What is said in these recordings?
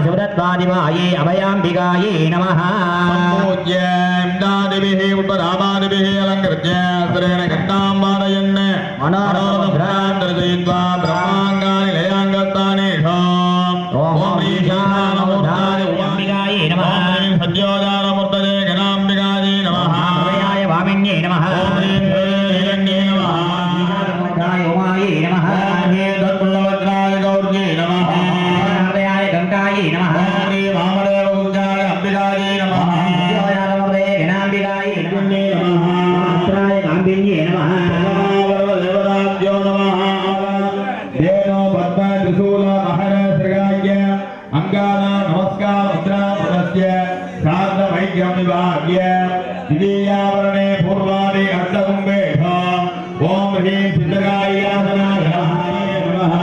शिवदत्वादिवाये अभयाम्बिकायै नमः पूज्येन्द्रादिभिः उपरामादिभिः अलङ्कृत्य सुरेण घण्टाम्बारयन् मनोरथभ्रान् दर्शयित्वा ब्रह्माङ्गानि लयाङ्गस्थानेषु ॐ ईशानमूर्धाय अम्बिकायै नमः सद्योजानमूर्तये गणाम्बिकायै नमः अभयाय वामिन्यै नमः हिरण्ये नमः ईशानमूर्धाय उमायै नमः दत्तवज्राय गौर्यै नमः अभयाय गङ्गायै नमः दिव्यावरणे पूर्वादि अर्धकुम्भेश ओम ह्रीं सिद्धकायासनाय नमः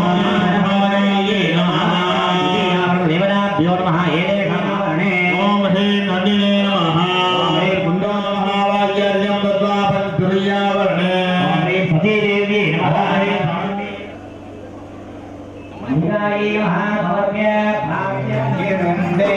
देवताभ्यो नमः एलेखावरणे ओम ह्रीं नन्दिने नमः ओम ह्रीं कुन्दो नमः वाक्यार्यं दत्त्वा पञ्चुर्यावरणे ओम ह्रीं सतीदेव्यै नमः मङ्गलायै नमः भव्य भाग्यनिरन्दे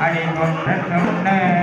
Hãy subscribe cho kênh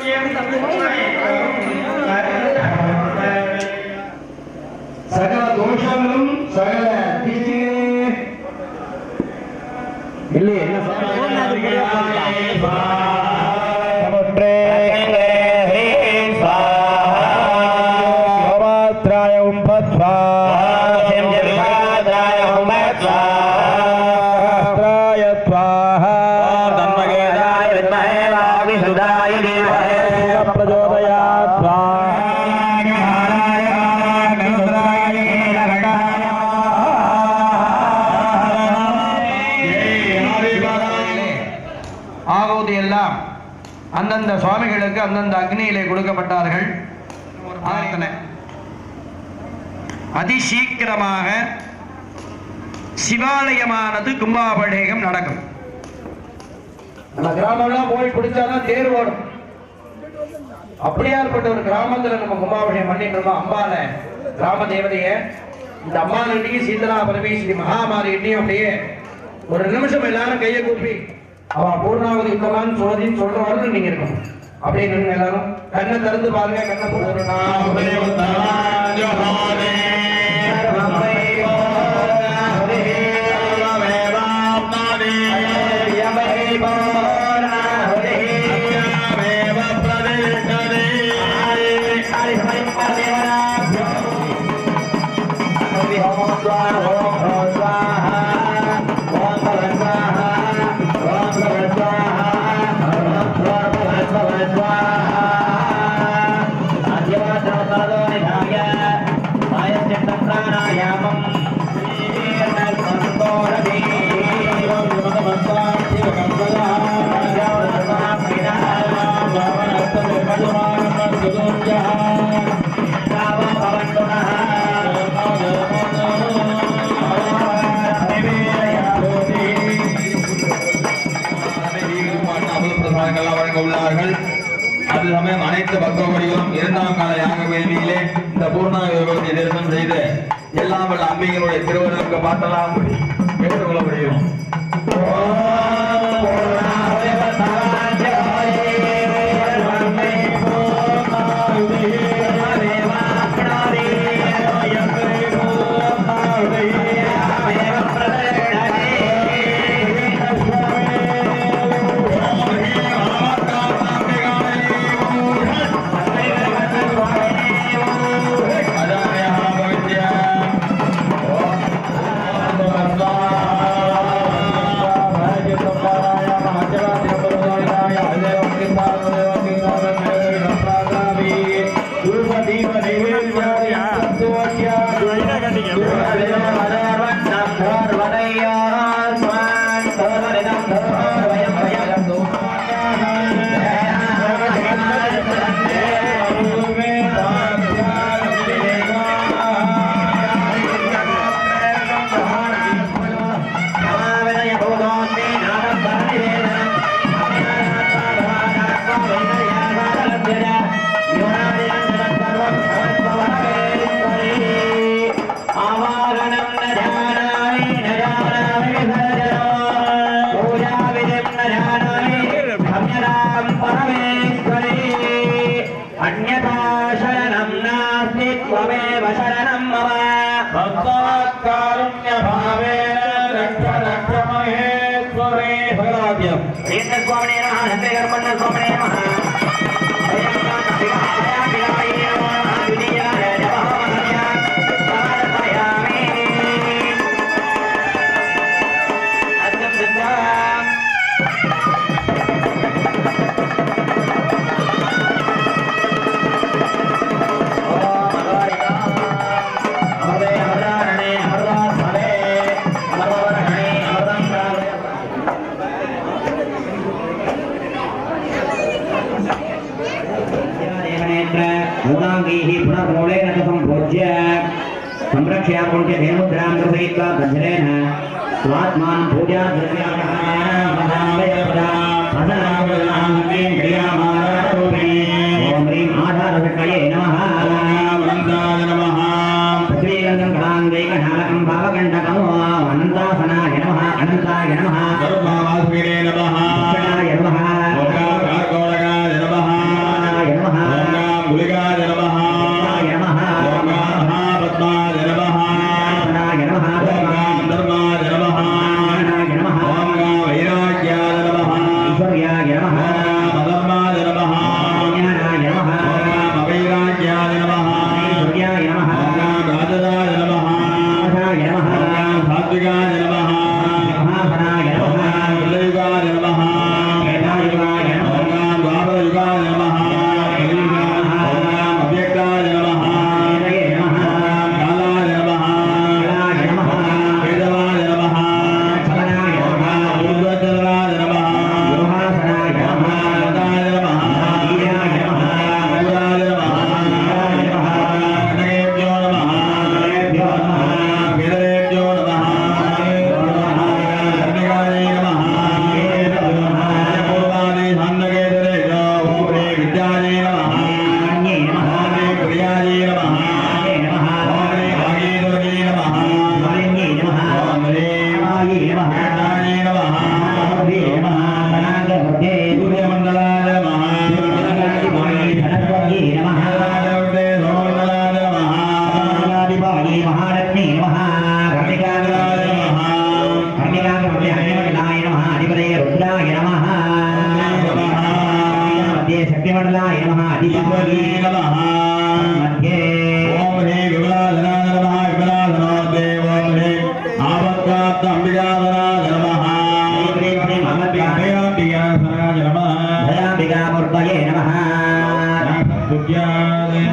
Ghiền Mì Gõ để không bỏ lỡ இல்லையே என்ன ஆகுவது எல்லாம் அந்தந்த சுவாமிகளுக்கு அந்தந்த அக்னியிலே கொடுக்கப்பட்டார்கள். அதிசீக்கிரமாக சிவாலயமானது கும்பாபிஷேகம் நடக்கும். நம்ம கிராமம்லாம் போய் பிடிச்சாதான் தேர் ஓடும். அப்படியாற்பட்ட ஒரு கிராமத்துல நம்ம கும்பாபிஷேகம் பண்ணிட்டு இருக்கோம். அம்பால கிராம தேவதைய இந்த அம்பாளிட்டையும் சீதலா பரமேஸ்வரி மகாமாரிட்டையும் அப்படியே ஒரு நிமிஷம் எல்லாரும் கையை கூப்பி அவ பூர்ணாவதி யுத்தமான்னு சொல்றதின்னு சொல்ற வரணும் நீங்க இருக்கணும். அப்படின்னு எல்லாரும் கண்ணை திறந்து பாருங்க. கண்ணை உள்ளார்கள். அது சமயம் அனைத்து பக்தர்களும் 2ஆம் கால யாக வேதியிலே இந்த பூர்ணாக யோகத்தை தரிசனம் செய்து எல்லாம் வல்ல அம்பிகளுடைய திருவருளுக்கு பாட்டலாம் கேட்டுக்கொள்ள முடியும்.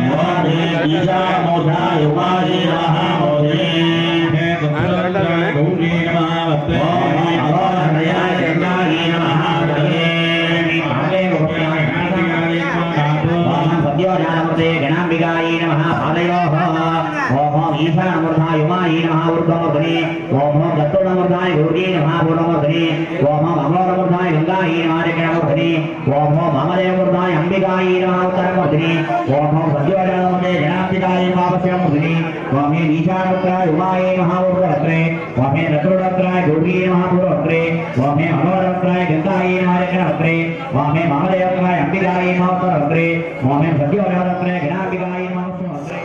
ईशा मोधा युवाजी नमः मोधे गौरी नमः वत्ते अवधयाय गंगायै नमः तये महादेव गोपाय नारायणाय नमः सद्योजानमूर्ते गणाम्बिकायै नमः पादयोः ओम ईशानमूर्धाय उमायै नमः ऊर्ध्वमूर्धने ओम दत्तोनमूर्धाय गौरी नमः पूर्णमूर्धने ओम अमोरमूर्धाय गंगायै नमः दक्षिणमूर्धने ओम वामदेवमूर्धाय अंबिकायै नमः उत्तरमूर्धने ओम सद्योजानमूर्ते गणाम्बिकायै पावस्यमूर्धने ओम ईशानमूर्धाय उमायै नमः ऊर्ध्ववक्त्रे ओम दत्तोनमूर्धाय गौरी नमः पूर्ववक्त्रे ओम अमोरमूर्धाय गंगायै नमः दक्षिणवक्त्रे ओम वामदेवमूर्धाय अंबिकायै नमः उत्तरवक्त्रे ओम सद्योजानमूर्ते गणाम्बिकायै नमः उत्तरवक्त्रे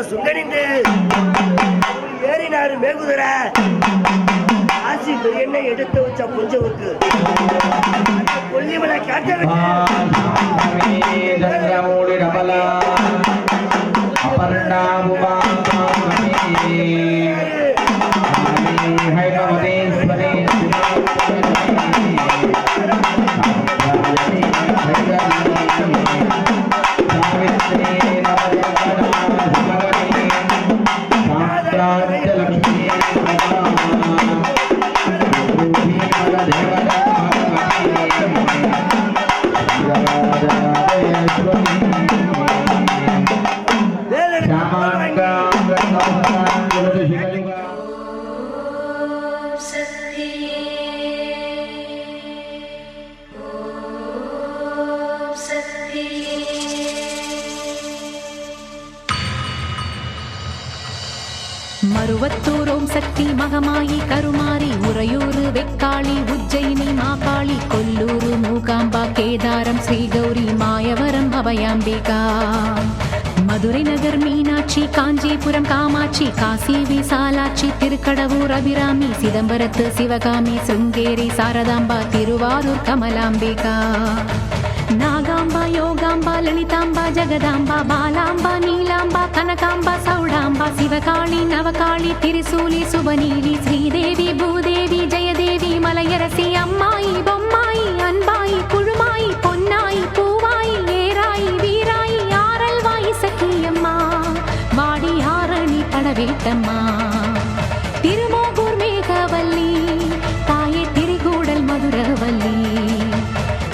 சுங்கனிந்து ஏறினாரு மேகுதுர ஆசி என்ன எடுத்து வச்ச புஞ்சவுக்கு கொல்லிமலை காட்ட மருவத்தூர் ஓம் சக்தி மகமாயி கருமாரி உறையூரு வெக்காளி உஜ்ஜயினி மாகாளி கொல்லூரு மூகாம்பா கேதாரம் ஸ்ரீகௌரி மாயவரம் அபயாம்பிகா மதுரை நகர் மீனாட்சி காஞ்சிபுரம் காமாட்சி காசி விசாலாட்சி திருக்கடவூர் அபிராமி சிதம்பரத்து சிவகாமி சிருங்கேரி சாரதாம்பா திருவாரூர் கமலாம்பிகா நாகாம்பா யோகாம்பா லலிதாம்பா ஜெகதாம்பா பாலாம்பா நீலாம்பா கனகாம்பா சௌடாம்பா சிவகாளி நவகாளி திரிசூலி சுபநீலி ஸ்ரீதேவி பூதேவி ஜெயதேவி மலையரசி அம்மாயி பொம்மாயி அன்பாயி குழுமாயி பொன்னாயி பூவாயி ஏராயி வீராயி ஆரல்வாயி சக்கியம்மா வாடி ஆரணி படவேட்டம்மா திருமோகூர் மேகவல்லி தாயே திரிகூடல் மதுரவல்லி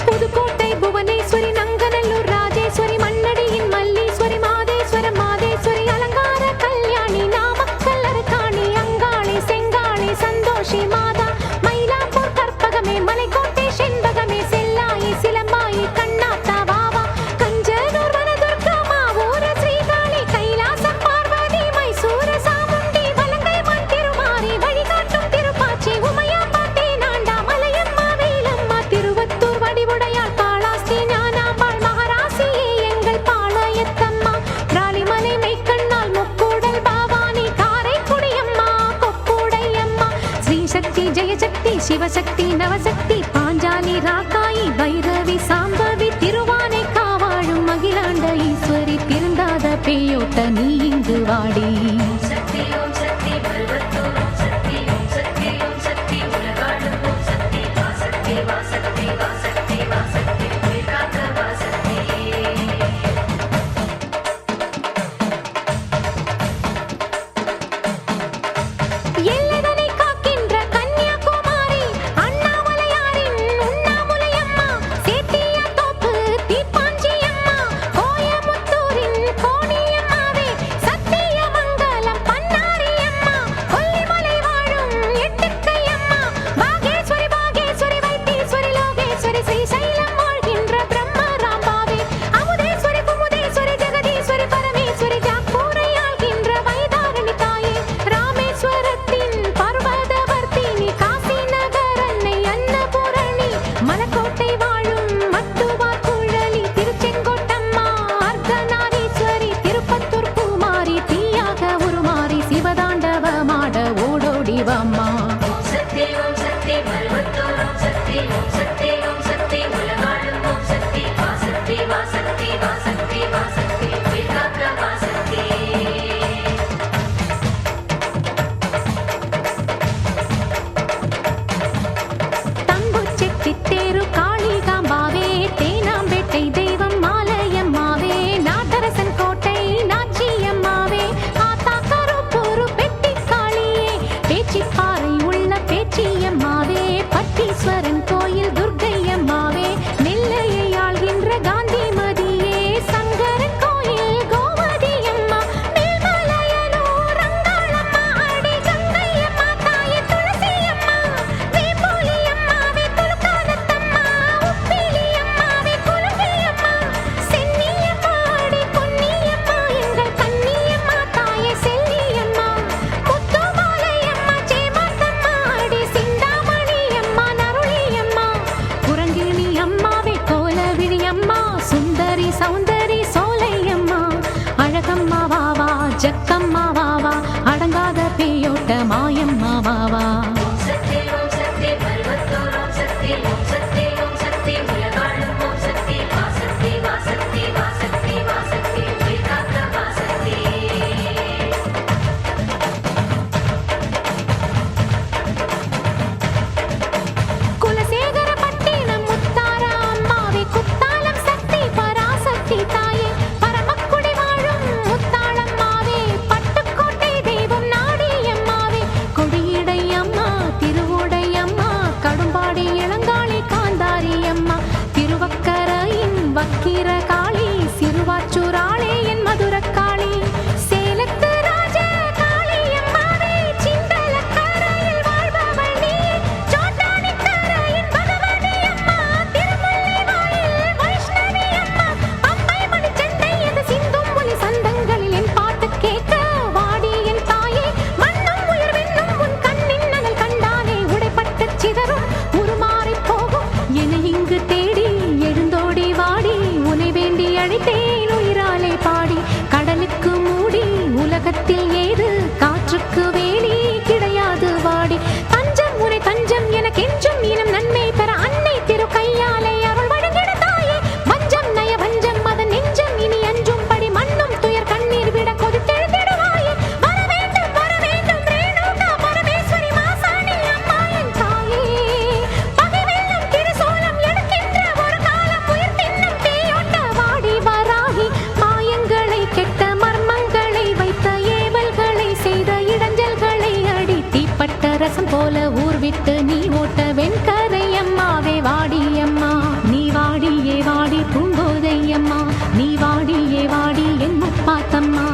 புதுக்கோட்டை புவனேஸ்வரி நங்கநல்லூர் ராஜேஸ்வரி மண்ணடியின் மல்லீஸ்வரி மாதேஸ்வரம் மாதேஸ்வரி அலங்கார கல்யாணி நாமக்கல் அரக்காணி அங்காளி செங்காளி சந்தோஷி மாதா மயிலாப்பூர் கற்பகமே மலைக்கோட்டை செண்பகமே செல்லாயி சிலம்பாயி கண்ணாத்தா வாவா கஞ்சனூர் வனதுர்கா மாவூர ஸ்ரீகாளி கைலாசம் பார்வதி மைசூர சாமுண்டி வலங்கை மண் திருமாரி வழிகாட்டும் திருப்பாச்சி உமையாம்பா தேனாண்டா மலையம்மா வேலம்மா திருவத்தூர் வடிவுடையாள் காளாஸ்தி ஞானாம்பாள் மகராசியே எங்கள் பாளையத்தம்மா ராலிமலை மெய்க்கண்ணால் முக்கூடல் பாவானி காரைக்குடியம்மா கொக்கூடையம்மா ஸ்ரீசக்தி ஜெயசக்தி சிவசக்தி நவசக்தி பாஞ்சாலி ராக்காயி பைரவி சாம்பவி திருவானை காவாழும் அகிலாண்ட ஈஸ்வரி திருந்தாத பேயோட்ட நீ இங்கு வாடி எல்லைதனை காக்கின்ற கன்னியாகுமாரி அண்ணாமலையாரின் உண்ணாமுலையம்மா சேத்தியாத்தோப்பு தீப்பாஞ்சியம்மா கோயமுத்தூரின் கோணியம்மாவே சத்தியமங்கல கெட்ட மாயம்மா வாவா வக்கிர காளி சிறுவாச்சூராளே என் மதுரக்காளி சேலத்து ராஜ காளி அம்மாவே சிந்தலக்கரையில் வாழ்பவள் நீ சோட்டானிக்கரையின் பகவதி அம்மா திருமலை வாயில் வைஷ்ணவி அம்மா பம்பை மணிச்சண்டை எது சிந்தும் ஒலி சந்தங்களில் என் பாட்டு கேட்க வாடி என் தாயே மண்ணும் உயர் வெண்ணும் உன் கண்ணின் நகல் கண்டானே உடைப்பட்டு சிதறும் உருமாறி போகும் என இங்கு தேடி எழுந்தோடி வாடி உனை வேண்டி அழைத்தேன் உயிராலே பாடி கடலுக்கு மூடி உலகத்தில் ஏது காற்றுக்கு வேலி கிடையாது வாடி தஞ்சம் உனை தஞ்சம் என கெஞ்சும் இனம் நன்மை பெற அன்னை திரு கையாலே அருள் வழங்கிட தாயே வஞ்சம் நய வஞ்சம் அதன் நெஞ்சம் இனி அஞ்சும் படி மண்ணும் துயர் கண்ணீர் விட கொதித்தெழுந்திடுவாயே வர வேண்டும் ரேணுகா பரமேஸ்வரி மாசாணி அம்மா என் தாயே பகை வெல்லும் திருசூலம் எடுக்கின்ற ஒரு காலம் உயிர் தின்னும் தீயோட்ட வாடி வராகி மாயங்களை கெட்ட மர்மங்களை வைத்த ஏவல்களை செய்த இடைஞ்சல்களை அடி தீப்பட்ட ரசம் போல ஊர் விட்டு நீ ஓட்ட வெண்கரை அம்மாவே வாடி அம்மா நீ வாடியே வாடி பூங்கோதை அம்மா நீ வாடியே வாடி என் முப்பாத்தம்மா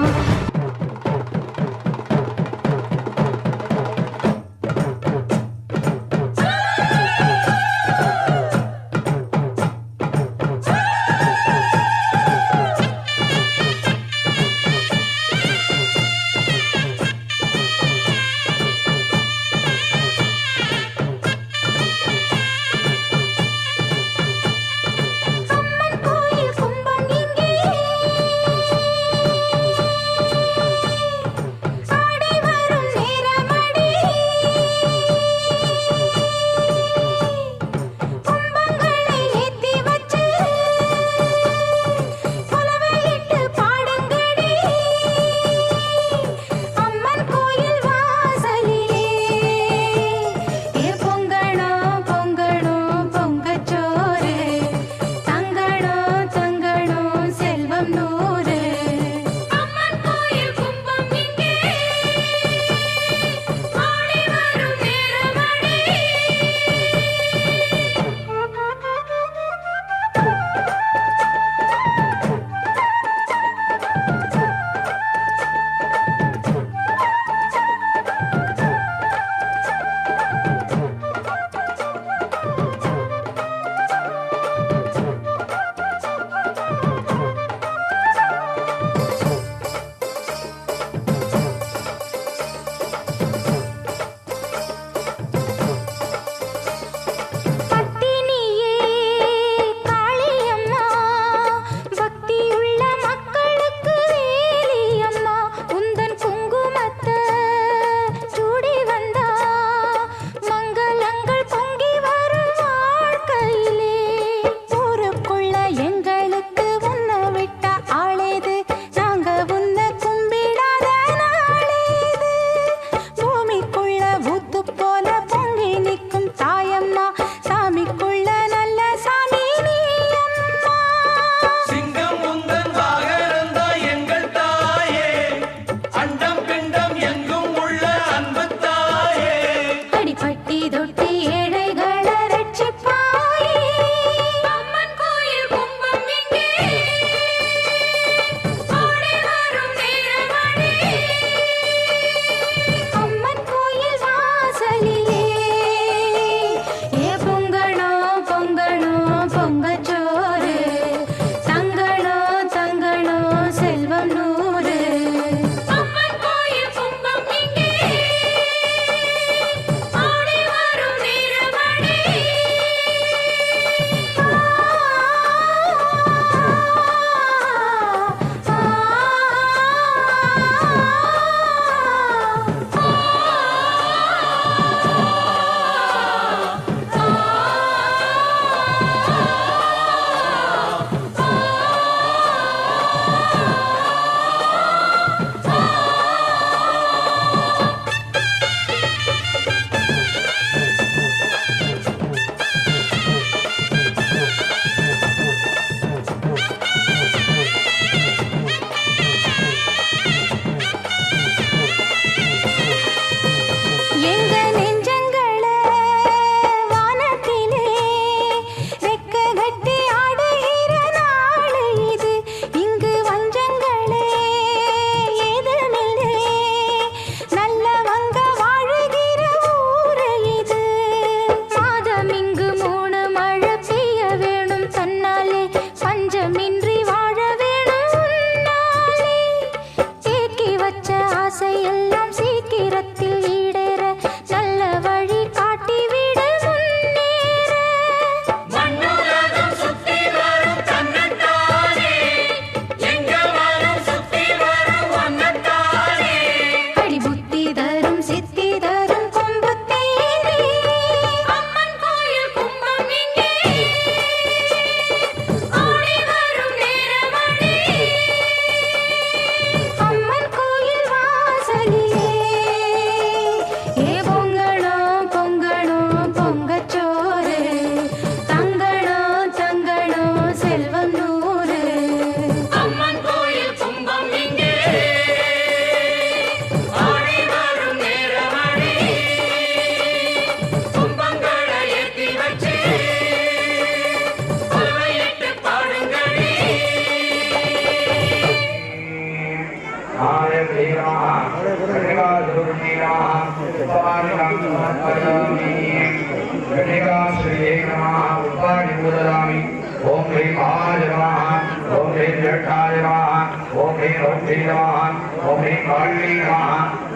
ओम ह्रीं महाय नमः ओम ह्रीं जटाय नमः ओम ह्रीं रौद्री नमः ओम ह्रीं काली नमः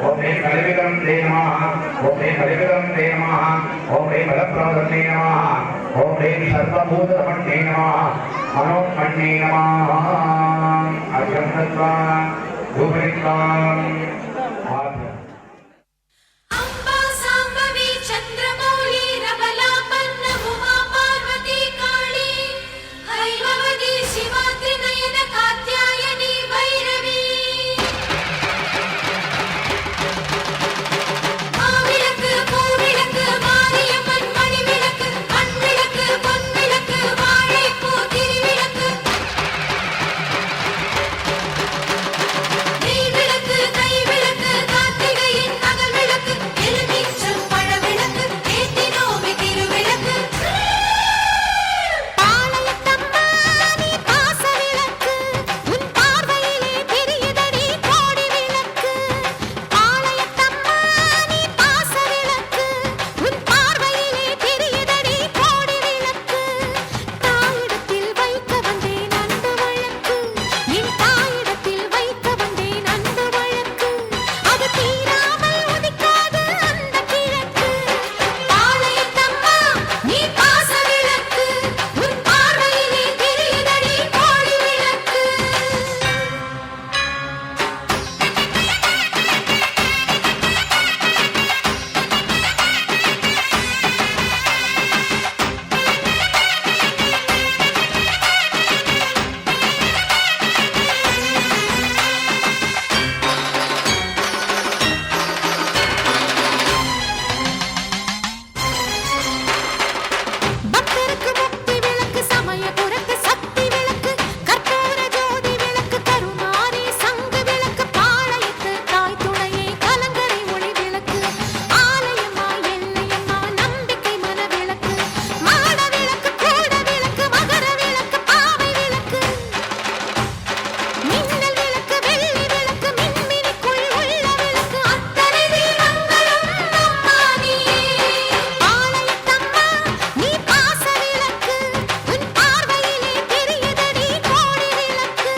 ओम ह्रीं कलिविदन्ते नमः ओम ह्रीं कलिविदन्ते नमः ओम ह्रीं बलप्रदन्ते नमः ओम ह्रीं सर्वभूतमन्ये नमः मनोन्मन्ये नमः अर्घ्यं दत्त्वा धूपदीप्तां अम्बा साम्बवी चन्द्रमौली रबलापन्न उमा पार्वती काली हैमवती शिवा त्रिनयन कात्यायनी भैरवी மாவிளக்கு பூவிளக்கு மாரியம்மன் மணிவிளக்கு மண்விளக்கு பொன்விளக்கு வாழைப்பூ திருவிளக்கு நெய்விளக்கு கைவிளக்கு கார்த்திகையின் நகல் விளக்கு எலுமிச்சம் பழவிளக்கு ஏத்தினோமே திருவிளக்கு பாளையத்தம்மா நீ பாசவிளக்கு உன் பார்வையிலே தெரியுதடி கோடி விளக்கு பாளையத்தம்மா நீ பாசவிளக்கு உன் பார்வையிலே தெரியுதடி கோடி விளக்கு தாயிடத்தில் வைக்க வந்தேன் அன்பு வழக்கு என் தாயிடத்தில் வைக்க வந்தேன் அன்பு வழக்கு அது தீராமல் உதிக்காது அந்த கிழக்கு பாளையத்தம்மா நீ பாசவிளக்கு உன் பார்வையிலே தெரியுதடி கோடி விளக்கு பக்தருக்கு முக்தி விளக்கு சமயபுரத்து சக்தி விளக்கு கற்பூர ஜோதி விளக்கு கருமாரி சங்கு விளக்கு பாளையத்து தாய் துணையை கலங்கரை ஒளி விளக்கு ஆலயம்மா எல்லையம்மா நம்பிக்கை மன விளக்கு மாட விளக்கு கூட விளக்கு மகர விளக்கு பாவை விளக்கு மின்னல் விளக்கு வெள்ளி விளக்கு மின்மினிக்குள் உள்ள விளக்கு அத்தனை தீபங்களும் அம்மா நீயே பாளையத்தம்மா நீ பாசவிளக்கு உன் பார்வையிலே தெரியுதடி கோடி விளக்கு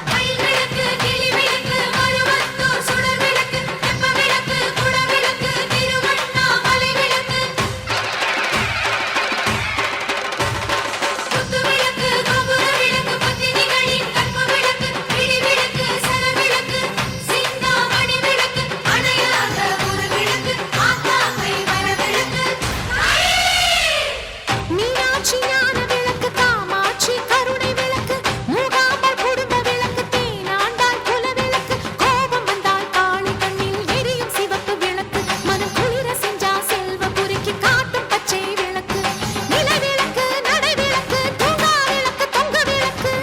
மயில் விளக்கு கிளி விளக்கு மருவத்தூர் சுடர் விளக்கு தெப்ப விளக்கு குட விளக்கு திருவண்ணாமலை விளக்கு குத்து விளக்கு கோபுர விளக்கு பத்தினிகளின் கற்ப விளக்கு பிடி விளக்கு சர விளக்கு சிந்தாமணி விளக்கு அணையாத ஒரு விளக்கு ஆத்தாமை வர விளக்கு மீனாட்சி ஞான விளக்கு காமாட்சி கருணை விளக்கு மூகாம்பல் குடும்ப விளக்கு தேனாண்டாள் குல விளக்கு கோபம் வந்தால் காளி கண்ணில் எரியும் சிவப்பு விளக்கு மனம் குளிர செஞ்சா செல்வ புரிக்கு காட்டும் பச்சை விளக்கு நில விளக்கு நடை விளக்கு தூங்கா விளக்கு தொங்க விளக்கு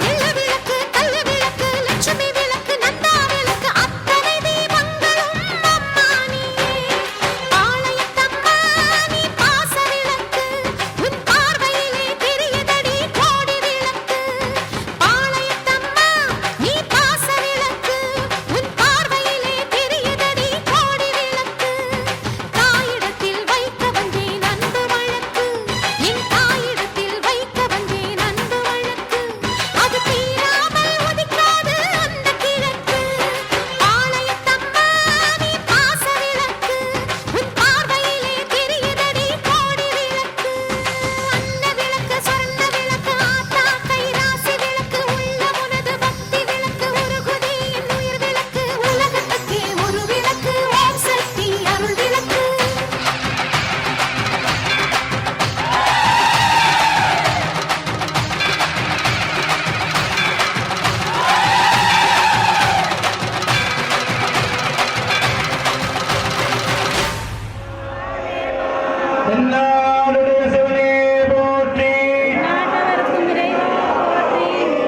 எல்ல விளக்கு கல்ல விளக்கு லட்சுமி விளக்கு நந்தா விளக்கு அத்தனை தீபங்களும் அம்மா நீயே பாளையத்தம்மா நீ பாசவிளக்கு உன் பார்வையிலே தெரியுதடி கோடி விளக்கு பாளையத்தம்மா நீ பாசவிளக்கு உன் பார்வையிலே தெரியுதடி கோடி விளக்கு தாயிடத்தில் வைக்க வந்தேன் அன்பு வழக்கு என் தாயிடத்தில் வைக்க வந்தேன் அன்பு வழக்கு அது தீராமல் உதிக்காது அந்த கிழக்கு பாளையத்தம்மா நீ பாசவிளக்கு உன் பார்வையிலே தெரியுதடி கோடி விளக்கு அன்ன விளக்கு சொர்ண விளக்கு ஆத்தா கைராசி விளக்கு உள்ள உனது பக்தி விளக்கு உருகுதி என் உயிர் விளக்கு உலகத்துக்கே ஒரு விளக்கு ஓம் சக்தி அருள் விளக்கு தென்னாடுடைய சிவனே போற்றி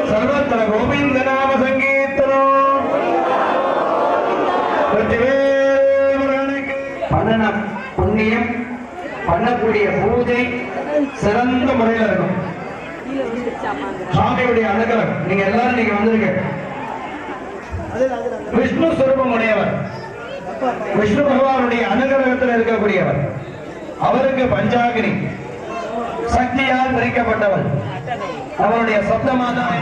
சர்வத்திர கோவிந்த நாம சங்கீர்த்தனம் வெற்றிவேல் முருகனுக்கு. பண்ணன புண்ணிய புண்ணியம், பண்ணக்கூடிய பூஜை சிறந்த முறையில் இருக்கும். சுவாமியுடைய அனுகிரகம் நீங்க எல்லாரும் நீங்க வந்திருக்க. விஷ்ணு ஸ்வரூபம் உடையவர், விஷ்ணு பகவானுடைய அனுகிரகத்தில் இருக்கக்கூடியவர். அவருக்கு பஞ்சாகினி சக்தியால் பிரிக்கப்பட்டவர். அவருடைய சப்தமாதான்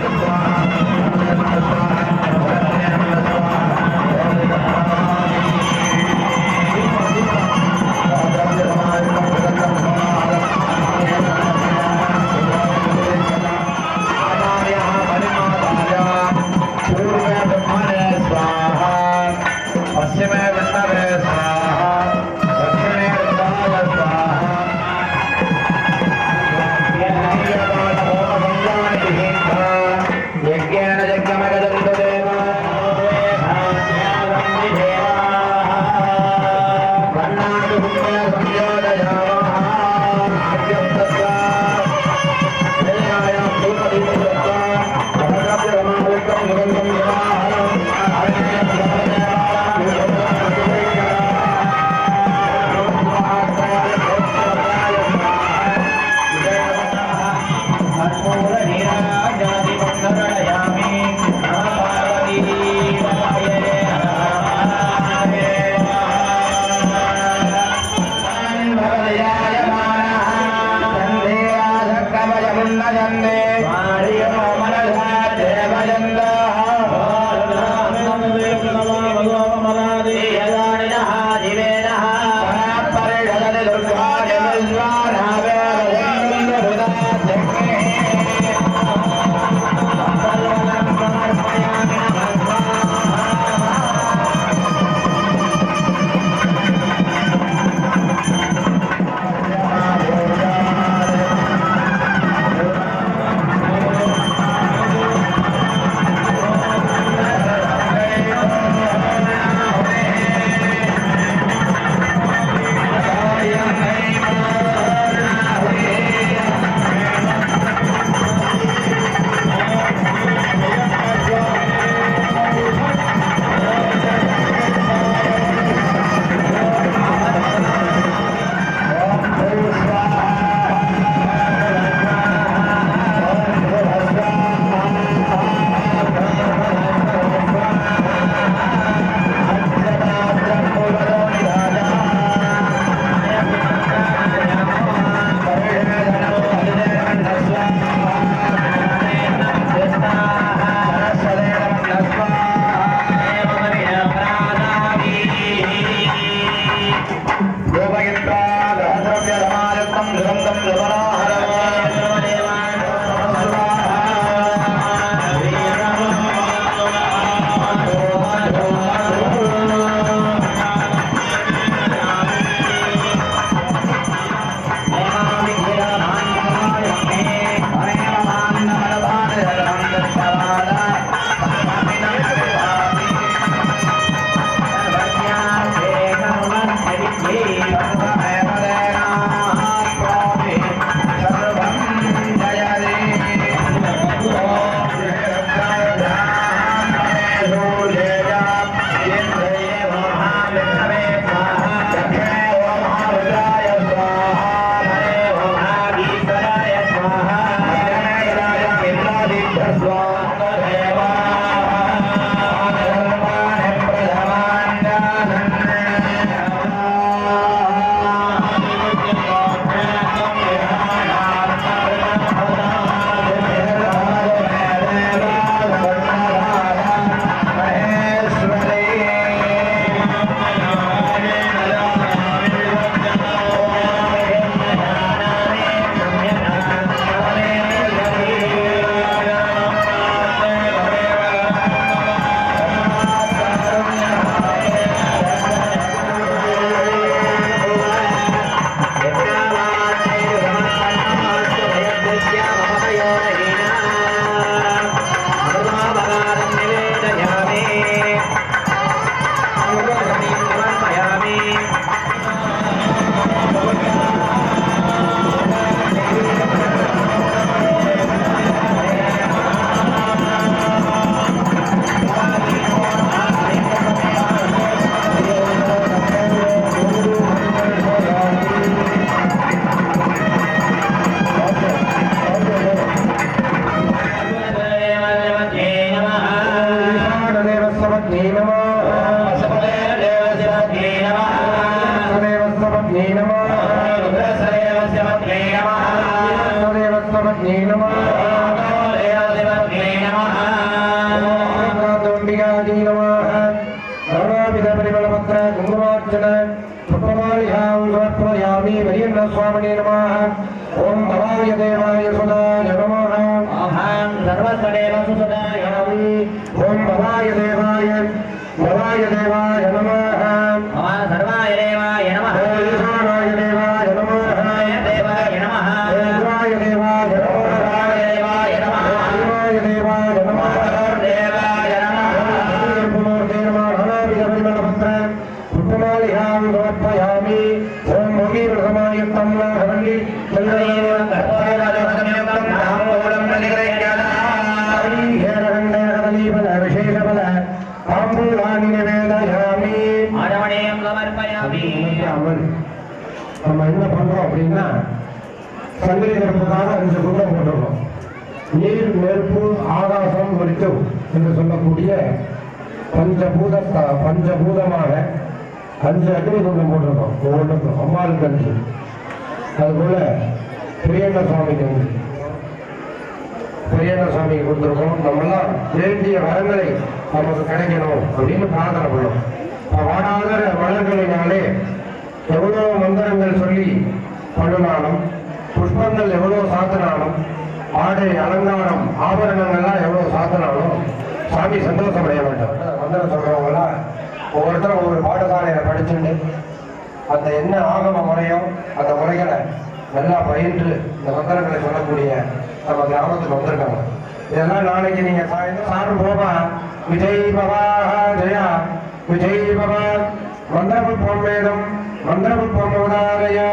नमः रुद्रस्वदेवस्य पत्न्यै नमः रुद्रदेवस्वपत्न्यै नमः देवदेवपत्न्यै नमः दोण्डिकायै नमः सर्वविधपरिमलपत्र कुङ्कुमार्चन पुष्पमालिकां समर्पयामि वरीन्द्रस्वामिने नमः ॐ भवाय देवाय सुदाय नमः अहं सर्वस्वदेव सुदाय नमः ॐ भवाय देवाय नमः सर्वाय देवाय नमः ईशानाय देवाय नमः देवाय नमः देवाय देवाय नमः देवाय देवाय नमः देवाय नमः पुष्पमालिकां समर्पयामि ॐ भोगीप्रसमायुक्तं हरण्डि चन्द्रदेवं कर्पूरदीपं नामोलं प्रतिग्रह्यामि विशेषफल ताम्बूलानि निवेदयामि आरवणेयं समर्पयामि நம்ம என்ன பண்றோம் அப்படின்னா சங்கிலி நெருப்புக்காக 5 குண்டம் போட்டுருக்கோம். நீர் நெருப்பு ஆகாசம் வெளிச்சம் என்று சொல்லக்கூடிய பஞ்சபூதமாக 5 அக்னி குண்டம் போட்டிருக்கோம். ஒவ்வொன்றுக்கும் அம்பாளுக்கு 5, அதுபோல பெரியண்ண சுவாமிக்கு 5 பெரியண்ண சுவாமிக்கு கொடுத்துருக்கோம். நம்மெல்லாம் வேண்டிய வரங்களை நமக்கு கிடைக்கணும் அப்படின்னு பிரார்த்தனை பண்ணோம். வாடாத மலர்களினாலே எவ்வளவு மந்திரங்கள் சொல்லி பண்ணினாலும், புஷ்பங்கள் எவ்வளவு சாத்தினாலும், ஆடை அலங்காரம் ஆபரணங்கள்லாம் எவ்வளவு சாத்தினாலும் சாமி சந்தோஷம் அடைய மாட்டோம். மந்திரம் சொல்றவங்களாம் ஒவ்வொருத்தரும் ஒவ்வொரு பாடசாலையில படிச்சுட்டு அந்த என்ன ஆகம முறையோ அந்த முறைகளை நல்லா பயின்று இந்த மந்திரங்களை சொல்லக்கூடிய நம்ம கிராமத்துக்கு வந்திருக்காங்க. இதெல்லாம் நாளைக்கு நீங்க சாரு போவா விஜய் பவா ஜெயா விஜய் பவா மந்திரபுல் பொன்மேதம் மந்திரபுல் பொன்முதாலயா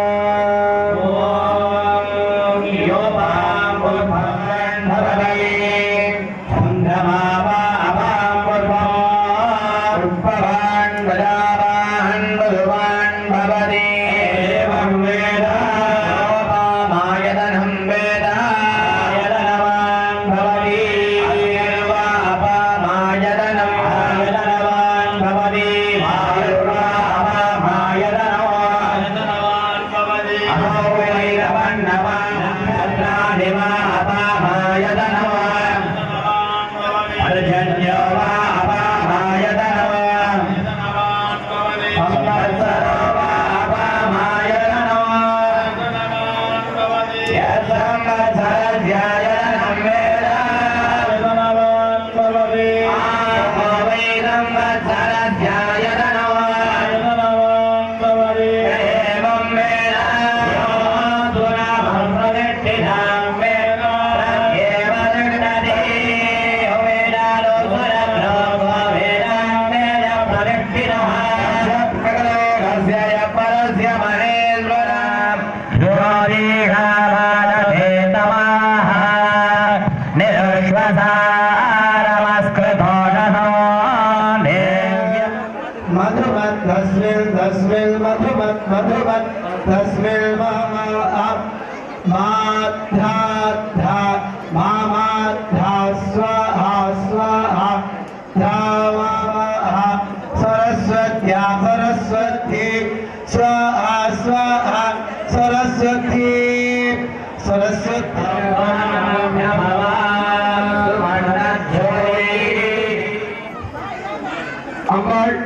அம்பாள்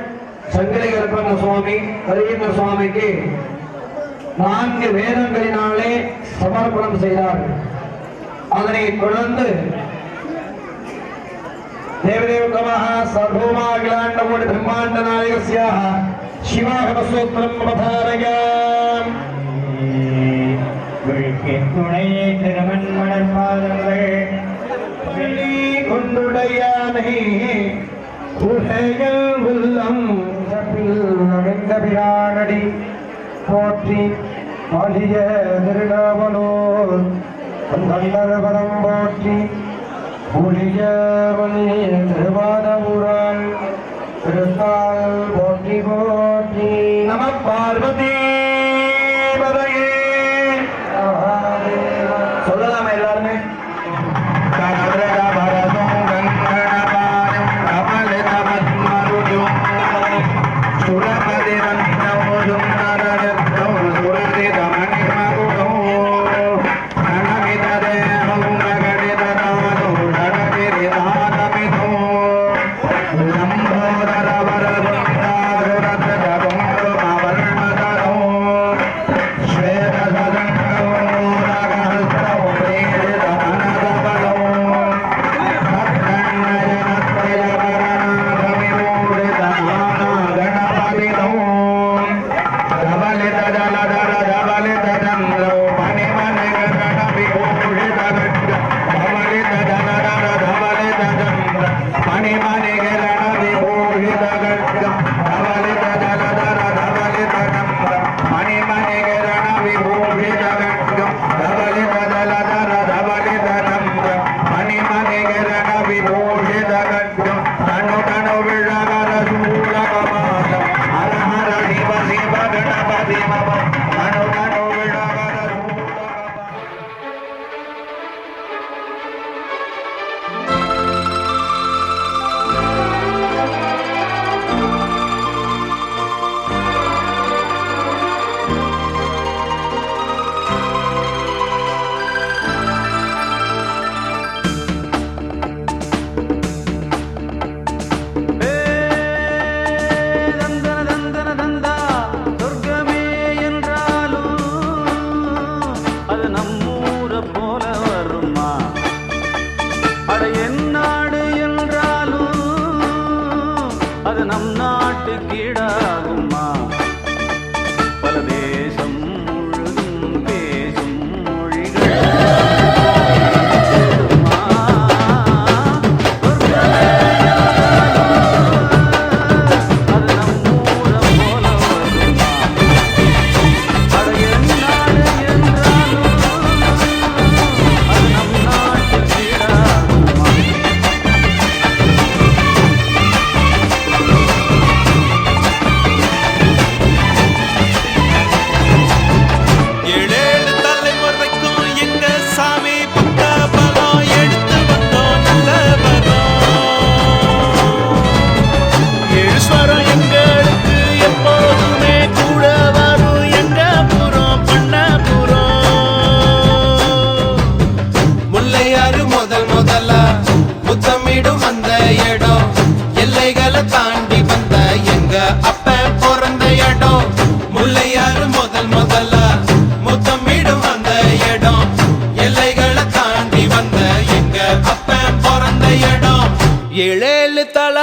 சங்கிலி கருப்பண்ண சுவாமி கரியண்ண சுவாமிக்கு 4 வேதங்களினாலே சமர்ப்பணம் செய்தார்கள். அதனை தொடர்ந்து தேவதேவகமஹ சர்வோமாகிலாண்டமுடி பிரம்மாண்ட நாயகஸ்யாஹ சிவாகமசூத்திரம் அவதாரயாம். துணை திருமண் மலர்பாதங்கள் கொண்டுடையானை உலகில் உள்ளம் நவிந்த பிரானடி போற்றி ஆலிய திருநாவலோர் பதம் போற்றி ஒளிய மணி திருவாதபுரான் திருத்தால் போற்றி போற்றி நம பார்வதி பதையே. சொல்லலாமா எல்லாருமே? சுரபதி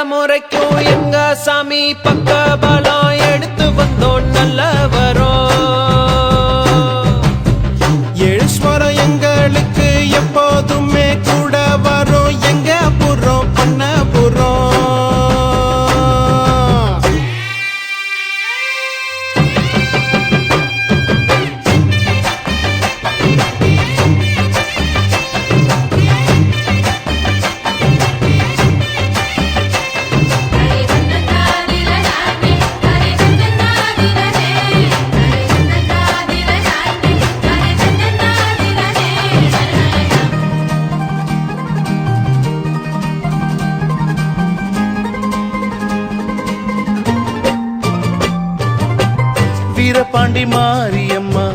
முறைக்கும் எங்க சாமி பக்க பலம் எடுத்து வந்தோம் நல்ல வரும். எழுஸ்வரம் எங்களுக்கு எப்போதுமே கூட வரும் எங்க புறம் பண்ண புறம். வீரபாண்டி மாரியம்மா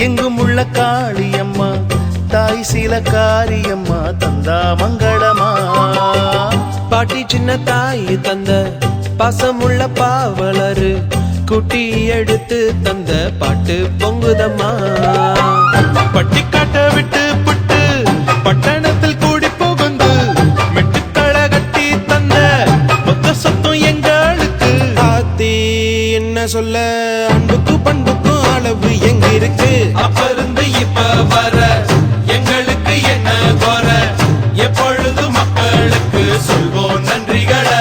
எங்கும் உள்ள காளியம்மா தாய் சீல காரியம்மா தந்தா மங்களமா. பாட்டி சின்ன தாய் தந்த பாசமுள்ள பாவலரு குட்டி எடுத்து தந்த பாட்டு பொங்குதம்மா. பட்டி காட்ட விட்டு புட்டு பட்டணத்தில் கூடி புகுந்து மெட்டுக்கள கட்டி தந்த மொத்த சத்தம் எங்களுக்கு. ஆத்தி என்ன சொல்ல அன்புக்கு பண்புக்கும் அளவு எங்க இருக்கு. அப்ப இருந்து இப்ப வர எங்களுக்கு என்ன குற எப்பொழுது மக்களுக்கு சொல்வோம் நன்றிகளை.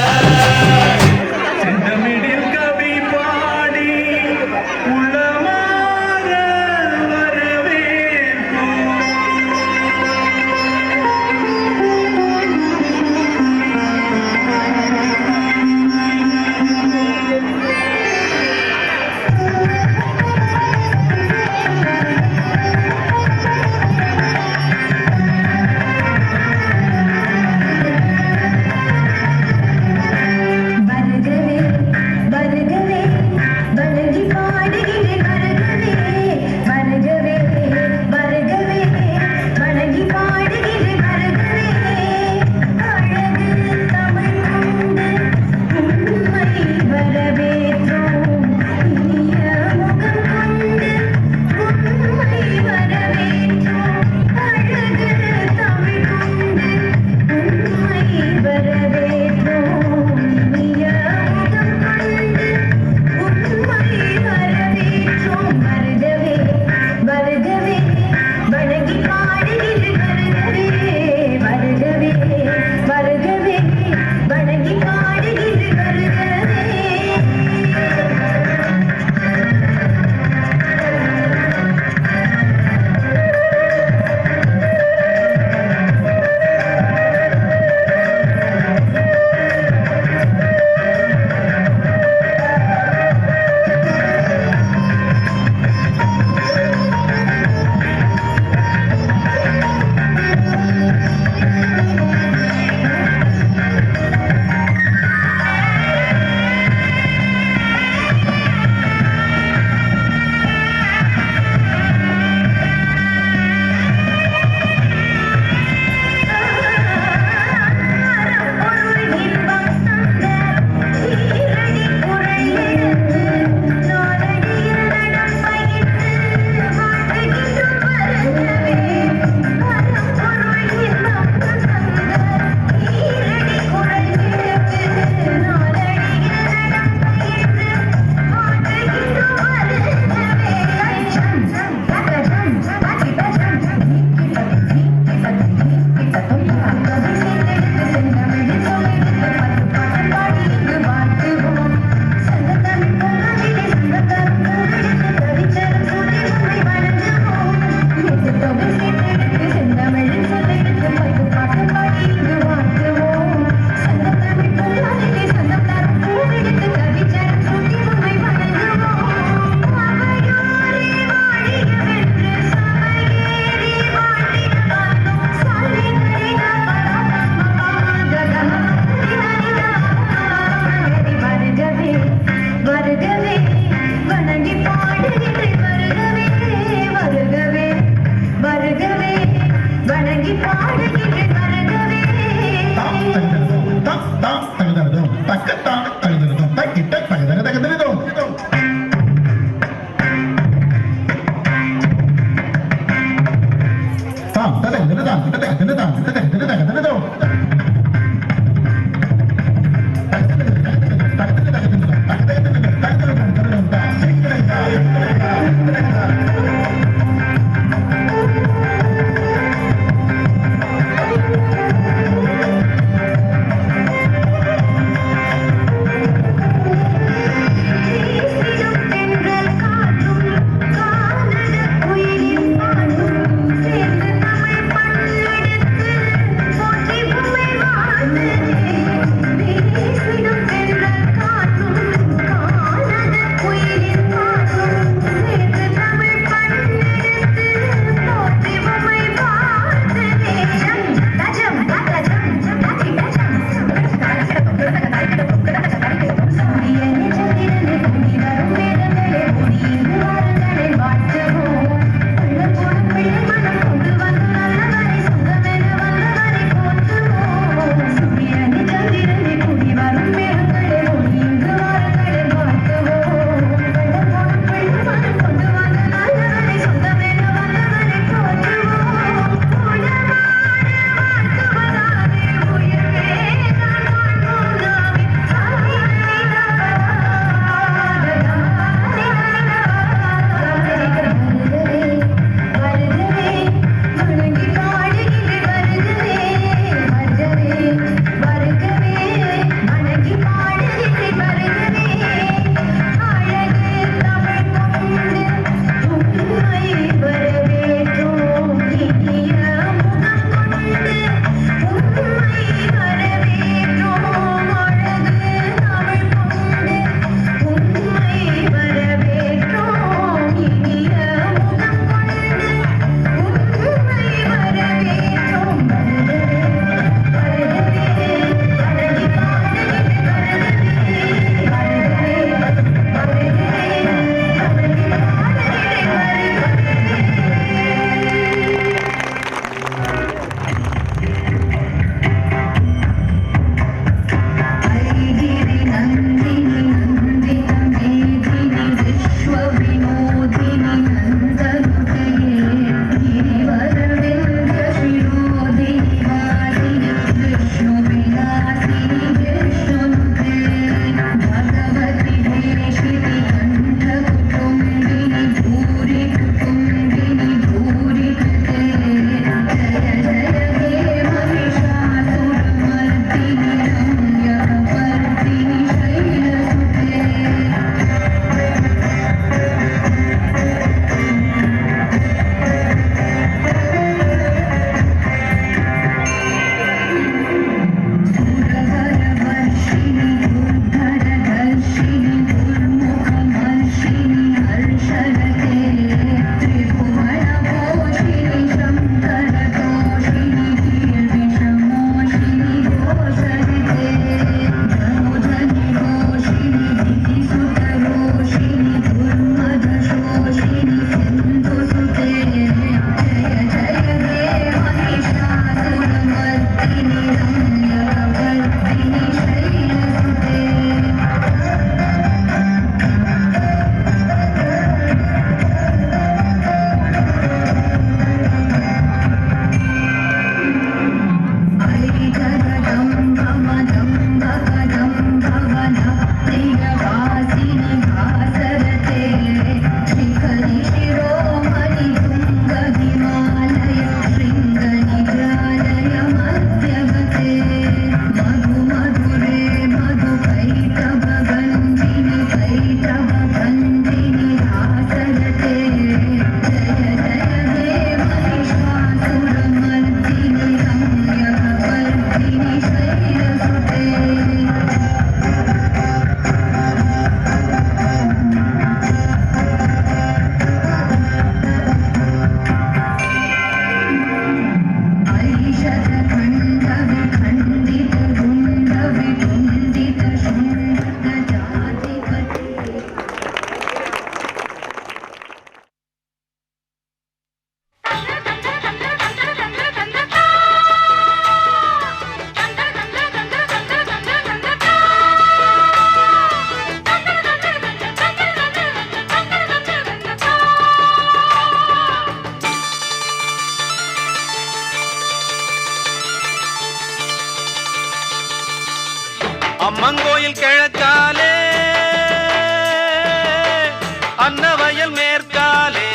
அன்னவயல் மேற்காலே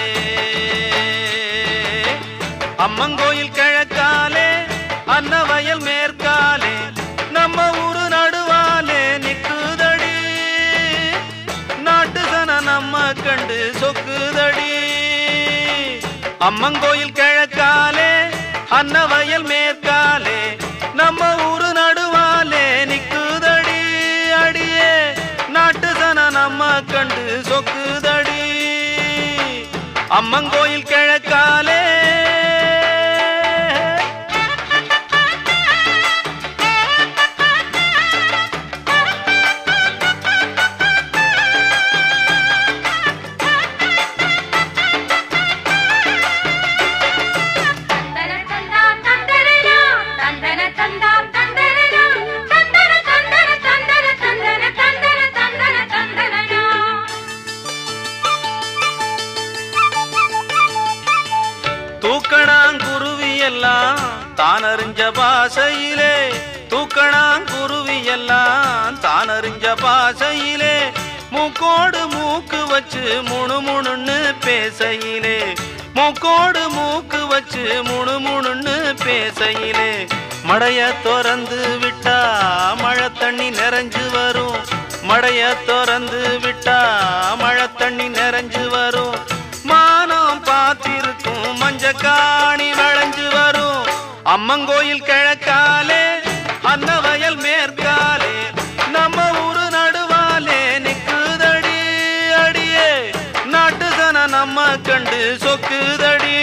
அம்மங்கோயில் கிழக்காலே அன்னவயல் மேற்காலே நம்ம ஊரு நடுவாலே நிக்குதடி நாட்டு சன நம்ம கண்டு சொக்குதடி அம்மங்கோயில் கிழக்காலே அன்னவயல் மேற்காலே நம்ம ஊரு நடுவாலே நிக்குதடி அடியே நாட்டு சன நம்ம கண்டு சொக்குதடி அம்மங்கோயில் கிழக்காலே தூக்கணாங்குருவி எல்லாம் தானறிஞ்ச பாசையிலே தூக்கணாங்குருவி எல்லாம் தானறிஞ்ச பாசையிலே மூக்கோடு மூக்கு வச்சு முணுமுணுன்னு பேசையிலே மூக்கோடு மூக்கு வச்சு முணுமுணுன்னு பேசையிலே மடைய திறந்து விட்டா மழை தண்ணி நிறைஞ்சு வரும் மடைய திறந்து விட்டா மழை தண்ணி நிறைஞ்சு வரும் மானம் பார்த்திருக்கும் மஞ்சக்காணி வளைஞ்சு வரும் அம்மங்கோயில் கிழக்காலே அன்னவயல் மேற்காலே நம்ம ஊரு நடுவாலே நிக்குதடி அடியே நாட்டு சன நம்ம கண்டு சொக்குதடி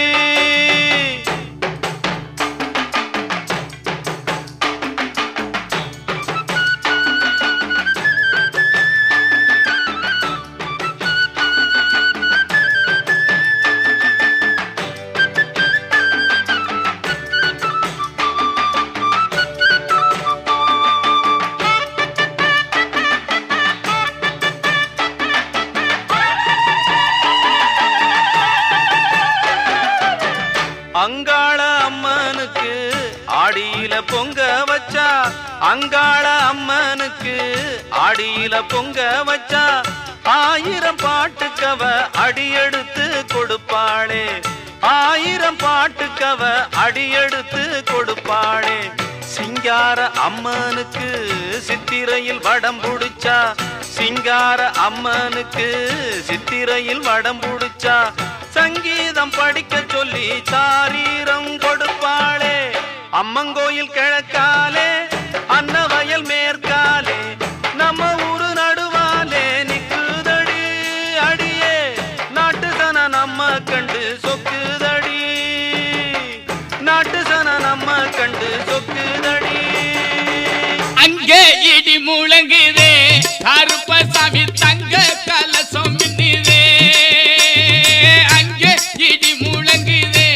அங்காள அம்மனுக்கு ஆடியில பொங்க வச்சா அங்காள அம்மனுக்கு ஆடியில பொங்க வச்சா 1000 பாட்டுக்கவ அடியெடுத்து கொடுப்பாளே 1000 பாட்டுக்கவ அடியெடுத்து கொடுப்பாளே சிங்கார அம்மனுக்கு சித்திரையில் வடம் புடிச்சா சிங்கார அம்மனுக்கு சித்திரையில் வடம் புடிச்சா சங்கீதம் படிக்க சொல்லி சாரீரம் கொடுப்பாளே அம்மங்கோயில் கிழக்காலே அன்னவயல் மேற்காலே நம்ம ஊரு நடுவாலே நிக்குதடி அடியே நாட்டு சன நம்ம கண்டு சொக்குதடி நாட்டு சன நம்ம கண்டு சொக்குதடி அங்கே இடி முழங்குதே கருப்பசாமி தங்க கலசம் மின்னுதே அங்கே இடி முழங்குதே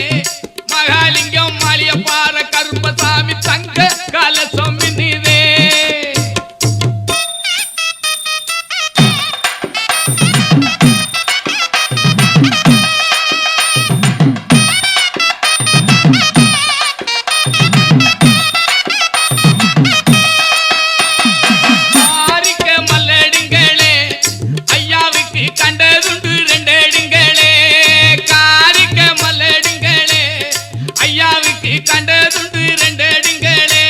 மகாலிங்கம் மாலியப்பாற கருப்பசாமி தங்க கலசம் மின்னுதே கண்டதுண்டு ரெண்டடிங்களே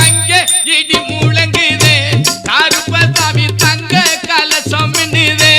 அங்கே இடி முழங்குதே கருப்பசாமி தங்க கலசம் மின்னுதே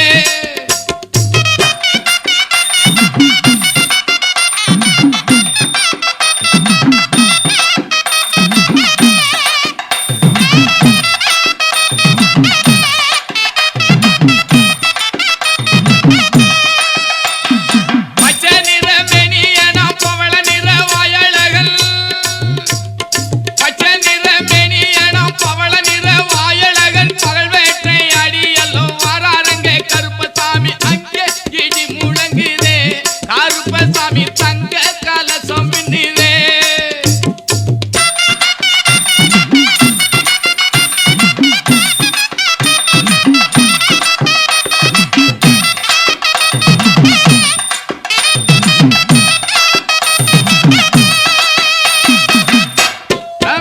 கருப்பசாமி தங்க கலசம் மின்னுதே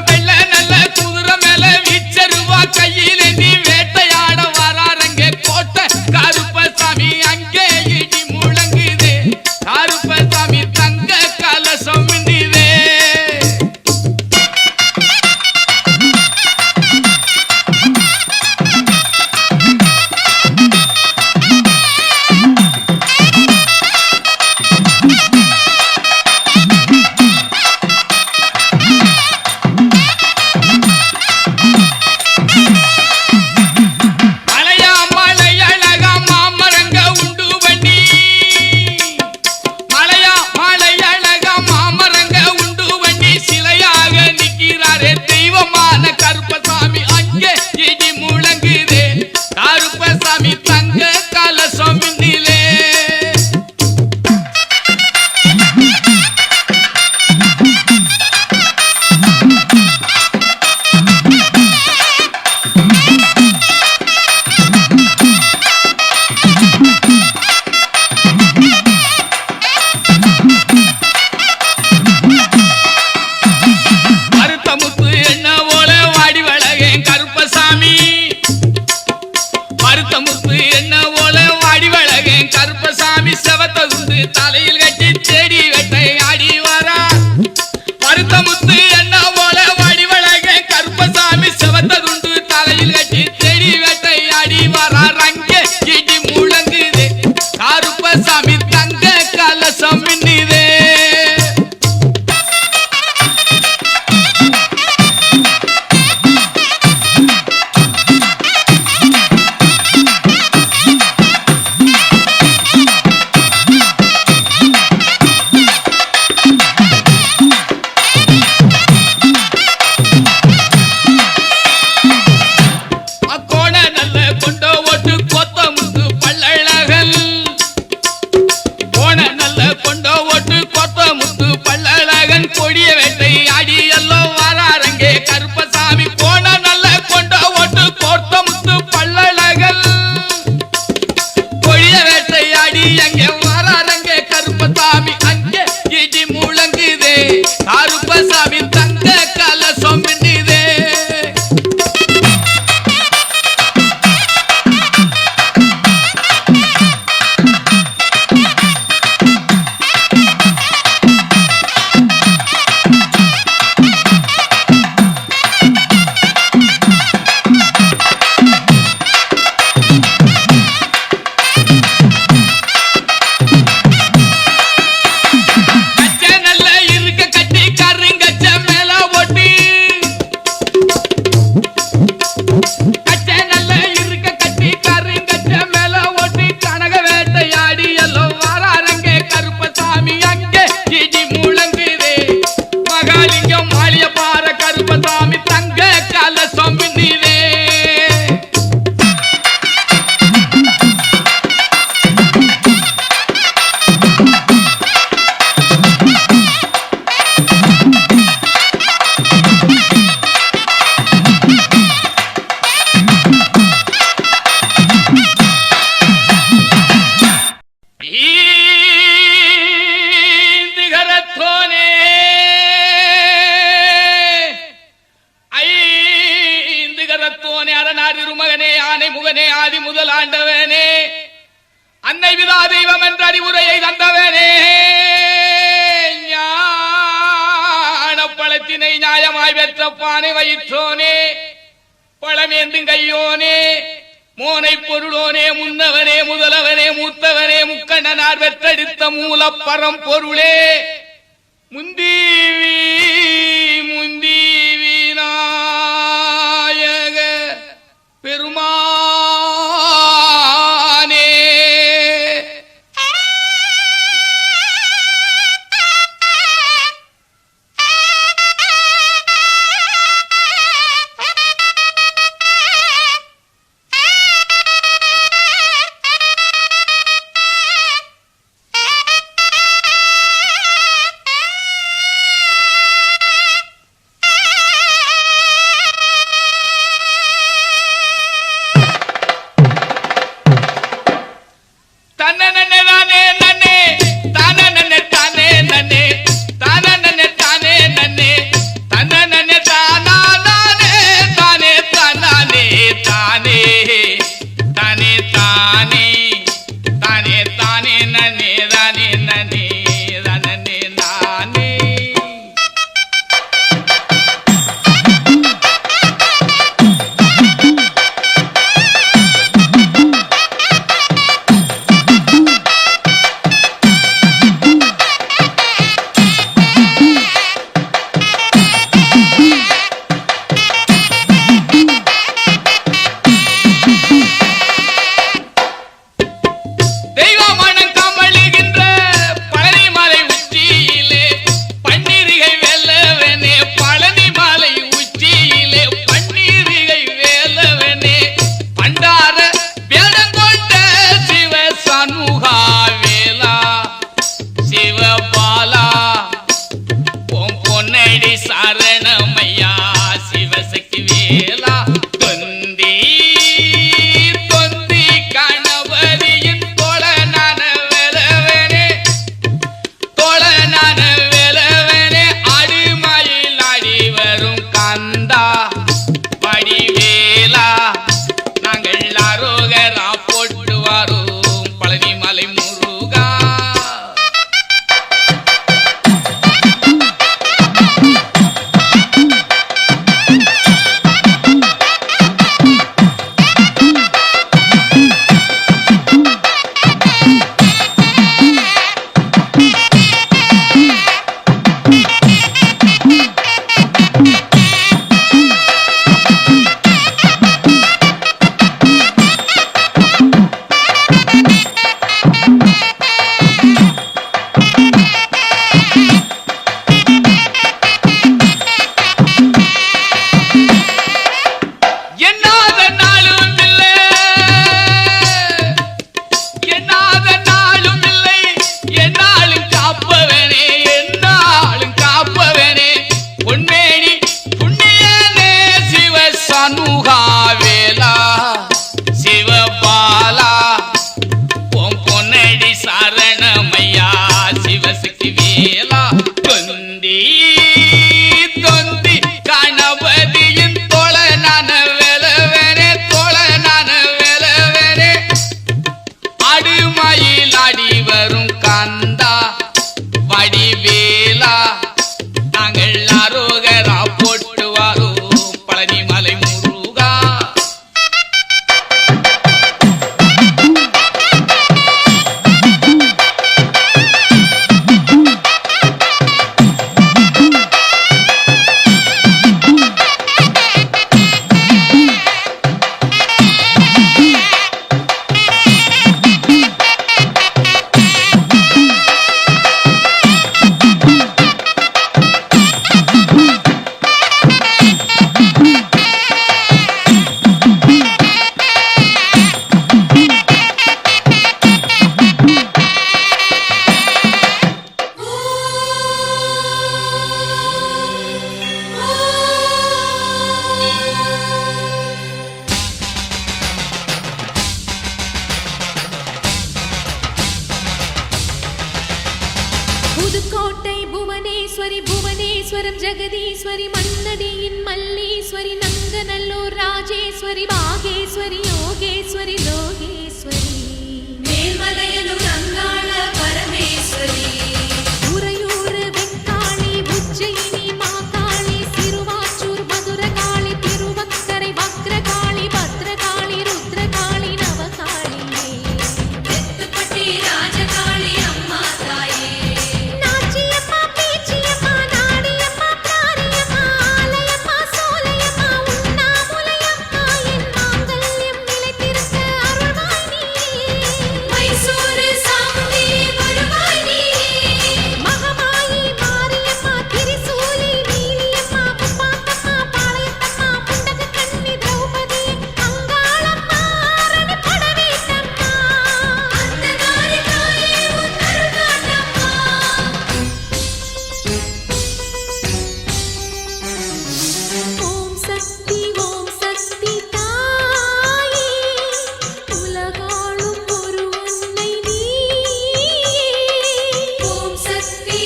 வெள்ள நல்ல குதிரை மேல வீச்சருவா கையில நீ வேட்டையாட வராரங்க கோட்டை கருப்ப பார்த்ததுண்டு தலையில் கட்டி தேடி வெட்டை ஆடி வரா மருத்த முத்து என்ன போல வடிவழக கருப்பசாமி செவத்ததுண்டு தலையில் கட்டி தேடி வெட்டை ஆடி வரா ரங்க இடி முழங்குது கருப்பசாமி தங்க கலசம் மின்னுதே கருப்பசாமி தங்க கலசம் மின்னுதே மகனே ஆனை முகனே ஆதி முதல் ஆண்டவனே அன்னை விதா தெய்வம் என்ற அறிவுரையை தந்தவனே ஞானப்பழத்தினை நியாயமாய் பெற்ற பானை வயிற்றோனே பழமேந்தும் கையோனே மோனை பொருளோனே முன்னவனே முதலவனே மூத்தவனே முக்கண்ணனார் பெற்றெடுத்த மூல பரம்பொருளே முந்தீவி முந்தீவி நாயக பெருமானே புதுக்கோட்டை புவனேஸ்வரி புவனேஸ்வரம் ஜெகதீஸ்வரி மன்னடியின் மல்லீஸ்வரி நங்கநல்லூர் ராஜேஸ்வரி பாகேஸ்வரி யோகேஸ்வரி லோகேஸ்வரி மேல்மலையனூர் அங்காள பரமேஸ்வரி உறையூர் வெக்காளி உஜ்ஜயினி மாகாளி சிறுவாச்சூர் மதுரகாளி திருவக்கரை வக்ரகாளி பத்ரகாளி ருத்ரகாளி நவகாளியே தெத்துப்பட்டி ராஜகாளி அம்மா தாயே நாச்சியம்மா பேச்சியம்மா நாடியம்மா காரியம்மா ஆலயம்மா சோலையம்மா உண்ணாமுலையம்மா என் மாங்கல்யம் நிலைத்திருக்க அருள்வாய் நீயே மைசூரு சாமுண்டி வருவாய் நீயே மகமாயி மாரியம்மா திரிசூலி நீலியம்மா முப்பாத்தம்மா பாளையத்தம்மா புண்டக கண்ணி திரௌபதி அங்காளம்மா அரணி படவேட்டம்மா அந்தகாரி தாயே உன் அருள்காட்டம்மா ஓம் சக்தி தாயே உலகாளும் ஒரு அன்னை நீயே ஓம் சக்தி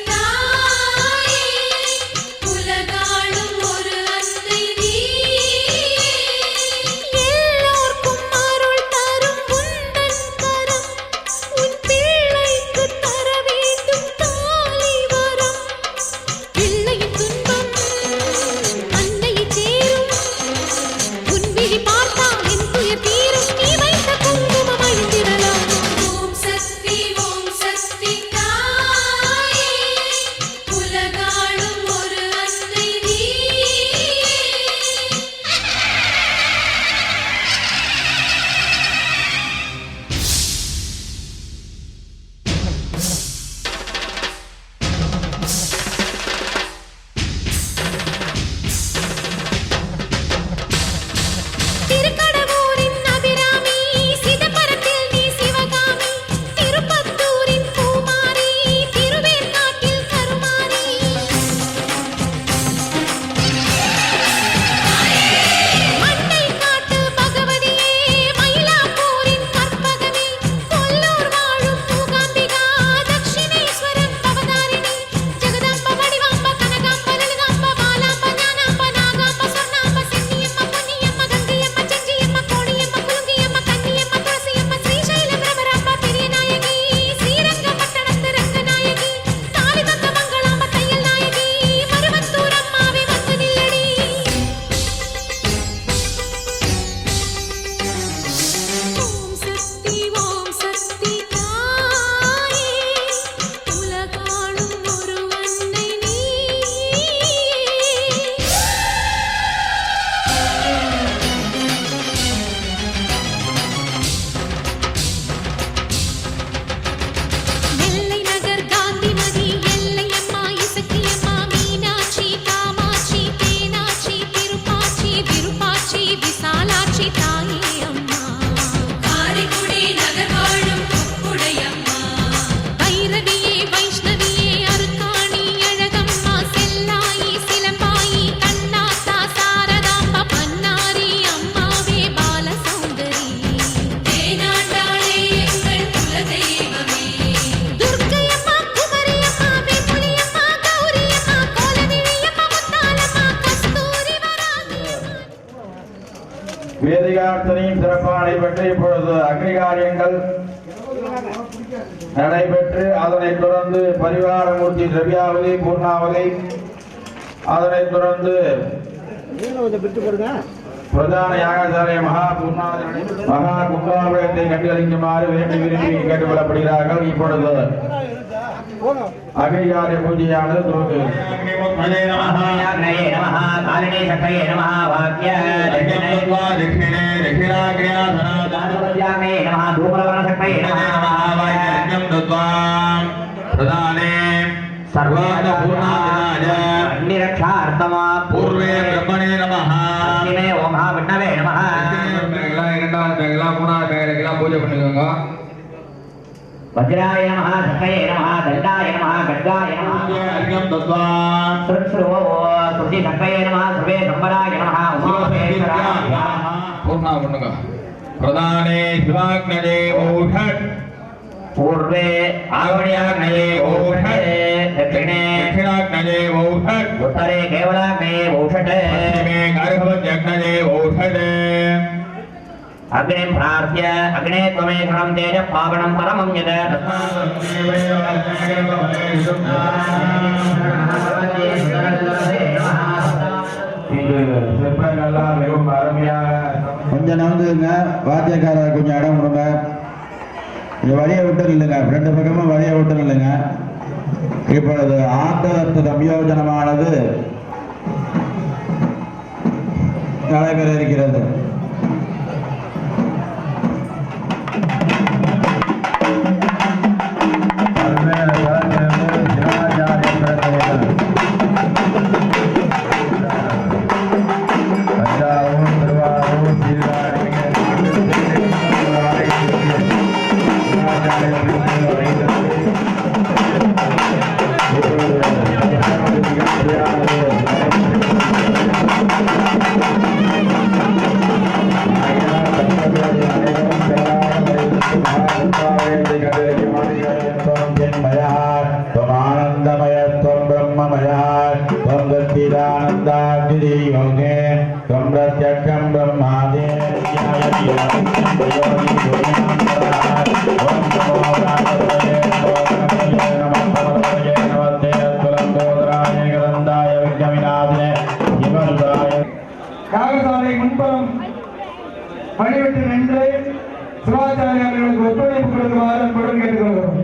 தாயே உலகாளும் ஒரு அன்னை நீயே எல்லோர்க்கும் அருள் தரும் உந்தன் கரம் உன் பிள்ளைக்கு தர வேண்டும் தாலி வரம் பிள்ளையின் துன்பம் அன்னையை சேரும் உன் விழி பார்த்தால் என் துயர் தீரும் நீ வைத்த குங்குமம் அழிந்திடலாம் ஓம் சக்தி தாயே உலகாளும் ஒரு அன்னை நீயே திருக்கடவூரின் அபிராமி சிதம்பரத்தில் நீ சிவகாமி திருப்பத்தூரின் பூமாரி திருவேற்காட்டில் கருமாரி மண்ணை காட்டு பகவதியே மயிலாப்பூரின் கற்பகமே கொல்லூர் வாழும் மூகாம்பிகா தட்சிணேஸ்வரம் பவதாரிணி ஜெகதாம்ப வடிவாம்ப கனகாம்ப லலிதாம்ப பாலாம்ப ஞானாம்ப நாகாம்ப சொர்ணாம்ப சென்னியம்மா பொன்னியம்மா கங்கையம்மா செஞ்சியம்மா கோடியம்மா குலுங்கியம்மா கன்னியம்மா துளசியம்மா ஸ்ரீசைல பிரபராம்ப பெரியநாயகி ஸ்ரீரங்கப்பட்டணத்து ரங்கநாயகி தாலி தந்த மங்களாம்ப தையல் நாயகி மருவத்தூர் அம்மாவே வந்து நில்லடி ஓம் சக்தி தாயே உலகாளும் ஒரு அன்னை நீயே நெல்லை நகர் காந்திமதி எல்லையம்மா இசக்கியம்மா மீனாட்சி காமாட்சி தேனாட்சி திருப்பாச்சி விருப்பாச்சி விசாலாட்சி தாயே அம்மா காரைக்குடி நகர் வாழும் உடையம்மா பைரவியே வைஷ்ணவியே அருக்காணி அழகம்மா செல்லாயி சிலம்பாயி கண்ணாத்தா சாரதாம்பா பன்னாரி அம்மாவே பாலசௌந்தரி தேனாண்டாளே எங்கள் குலதெய்வமே துர்க்கையம்மா குமரியம்மா வேம்புலியம்மா கௌரியம்மா கோலவிழியம்மா முத்தாலம்மா கஸ்தூரி வராகியம்மா வேதிகார்த்தனையும் சிறப்பாக நடைபெற்று இப்பொழுது அக்னிகாரியங்கள் நடைபெற்று அதனைத் தொடர்ந்து பரிவாரமூர்த்தி திரவியாவதி பூர்ணாவதி அதனைத் தொடர்ந்து பிரதான யாகசாலை மகா பூர்ணாவதி மகா கும்பாபிஷேகத்தை கண்டுகளிக்குமாறு வேண்டி விரும்பி கேட்டுக்கொள்ளப்படுகிறார்கள். இப்பொழுது அக்னிகாரிய பூஜையானது துவங்குகிறது. அக்னயே நமः காலினே சக்ரயே நமः வாக்ய தட்சிணே தானவத்யாமே நமः தூமரவன சக்ரயே நமः பிரதானே சர்வாத பூர்ணாஜ அக்னிரக்ஷார்த்தமா பூர்வே பிரம்மணே நமः அக்னிமே ஓம் மஹா விஷ்ணவே நமः இரண்டாவது பேரெல்லாம் மூணாவது பேரெல்லாம் பூஜை பண்ணிக்கோங்க. வஜ்ராய நமः சக்ரயே நமः தண்டாய நமः கட்காய நமः அர்க்கம் தத்வா சுருத்ருவோ சுருதி சக்ரயே நமः சர்வே சம்பராய நமः உமாமேஸ்வராய பூர்ணா பண்ணுங்க. பிரதானே சிவாக்னஜே ஓஷட் पूर्वे आग्नेयाग्नये ओषटे दक्षिणे दक्षिणाग्नये ओषट् उत्तरे केवलाग्नये ओषटे पश्चिमे गर्भवत्यग्नये ओषटे अग्निं प्रार्थ्य अग्ने त्वमेकं तेज पावनं परमं यद கொஞ்சம் நவுந்துங்க வாத்தியக்காரர் கொஞ்சம் இடம் கொடுங்க இந்த வழியை விட்டு இல்லைங்க ரெண்டு பக்கமும் வழியை விட்டு இல்லைங்க இப்பொழுது ஆர்த்தரத்து சம்யோஜனமானது நடைபெற இருக்கிறது யாகசாலை முன்புறம் பணிவிட்டு நின்று சிவாச்சாரியர்களுக்கு ஒத்துழைப்பு கொடுக்குமாறு அன்புடன் கேட்டுக்கொள்கிறோம்.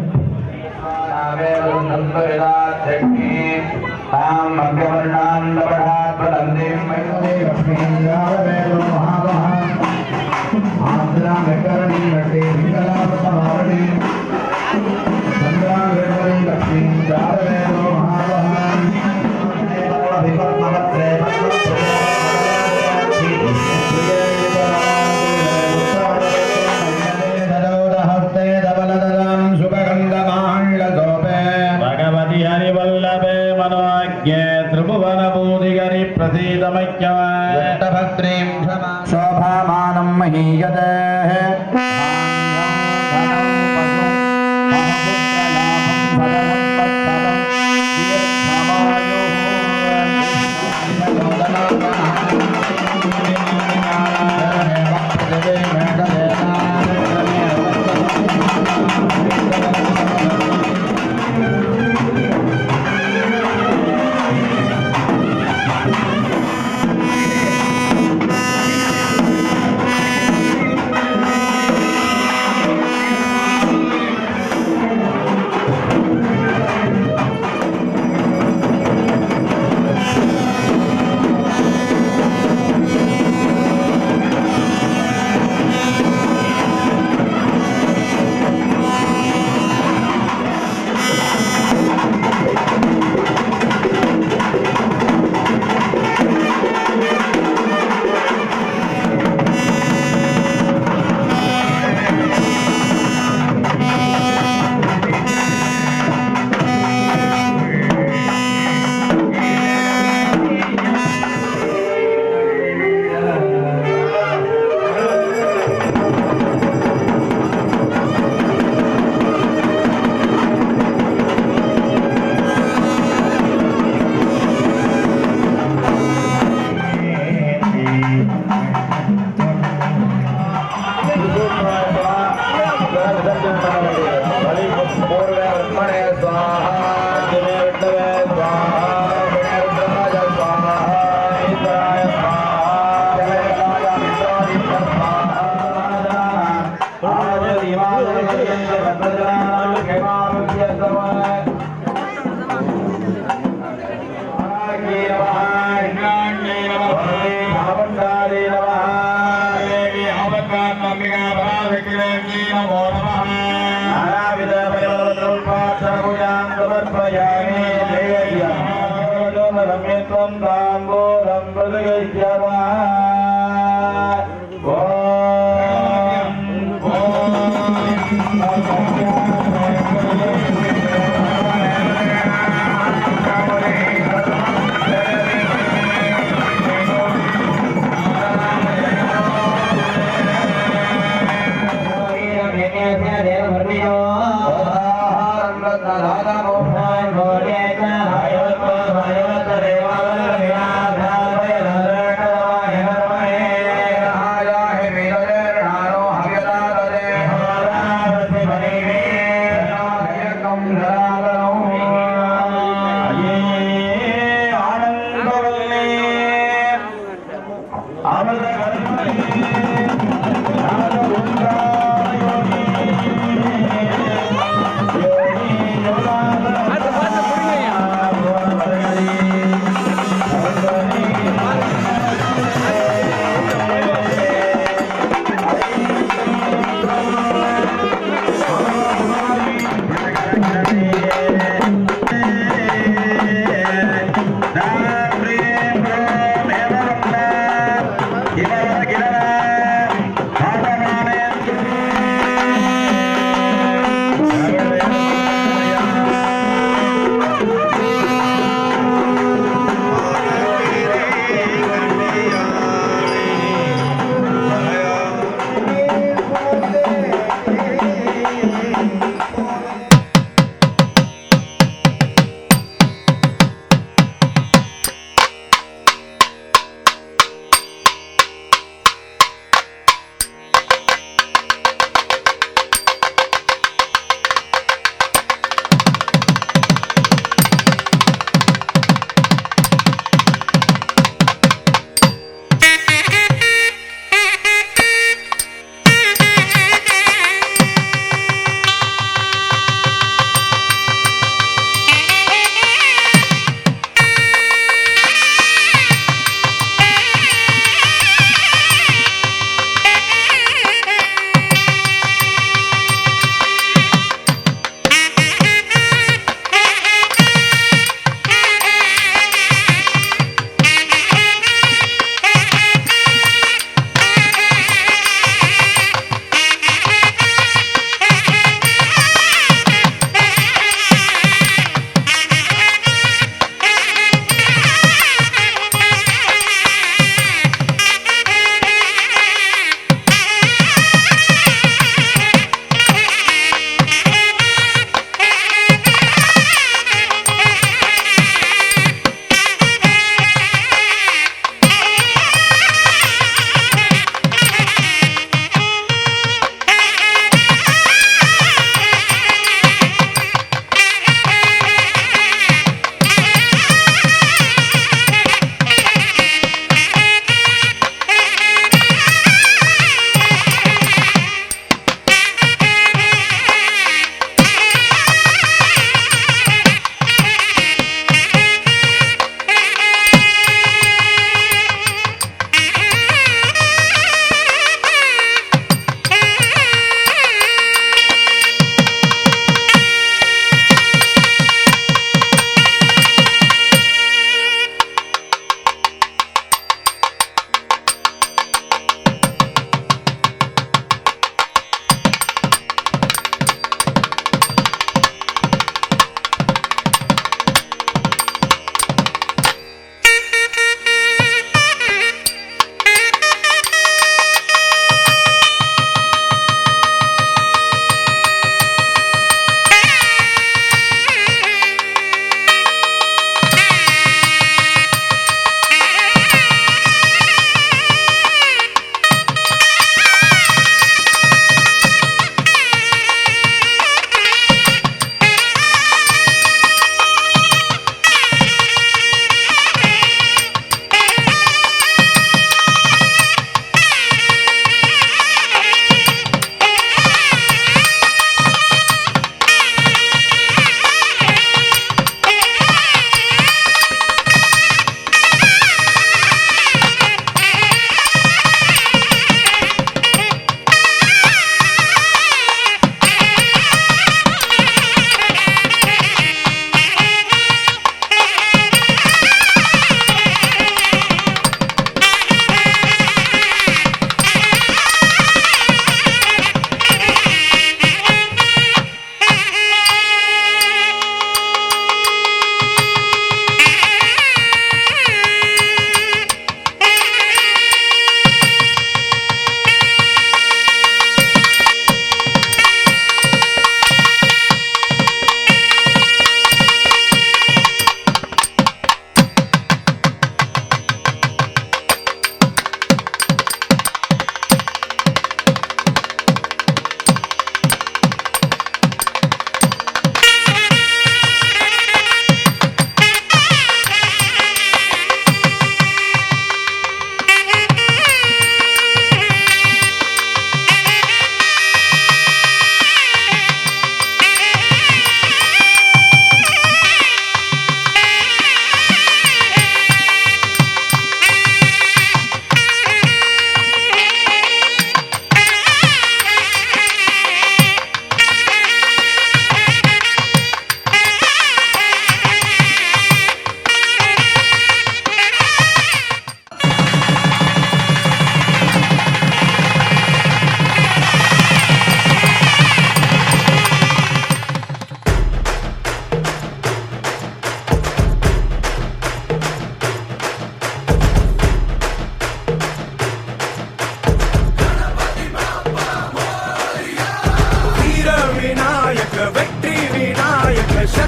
भगवती हरिवल्लभे मनोज्ञे त्रिभुवनबोधिगरि प्रसीदमैक्यवट्टभद्रीं शोभामानं महीयते नमः Thank you.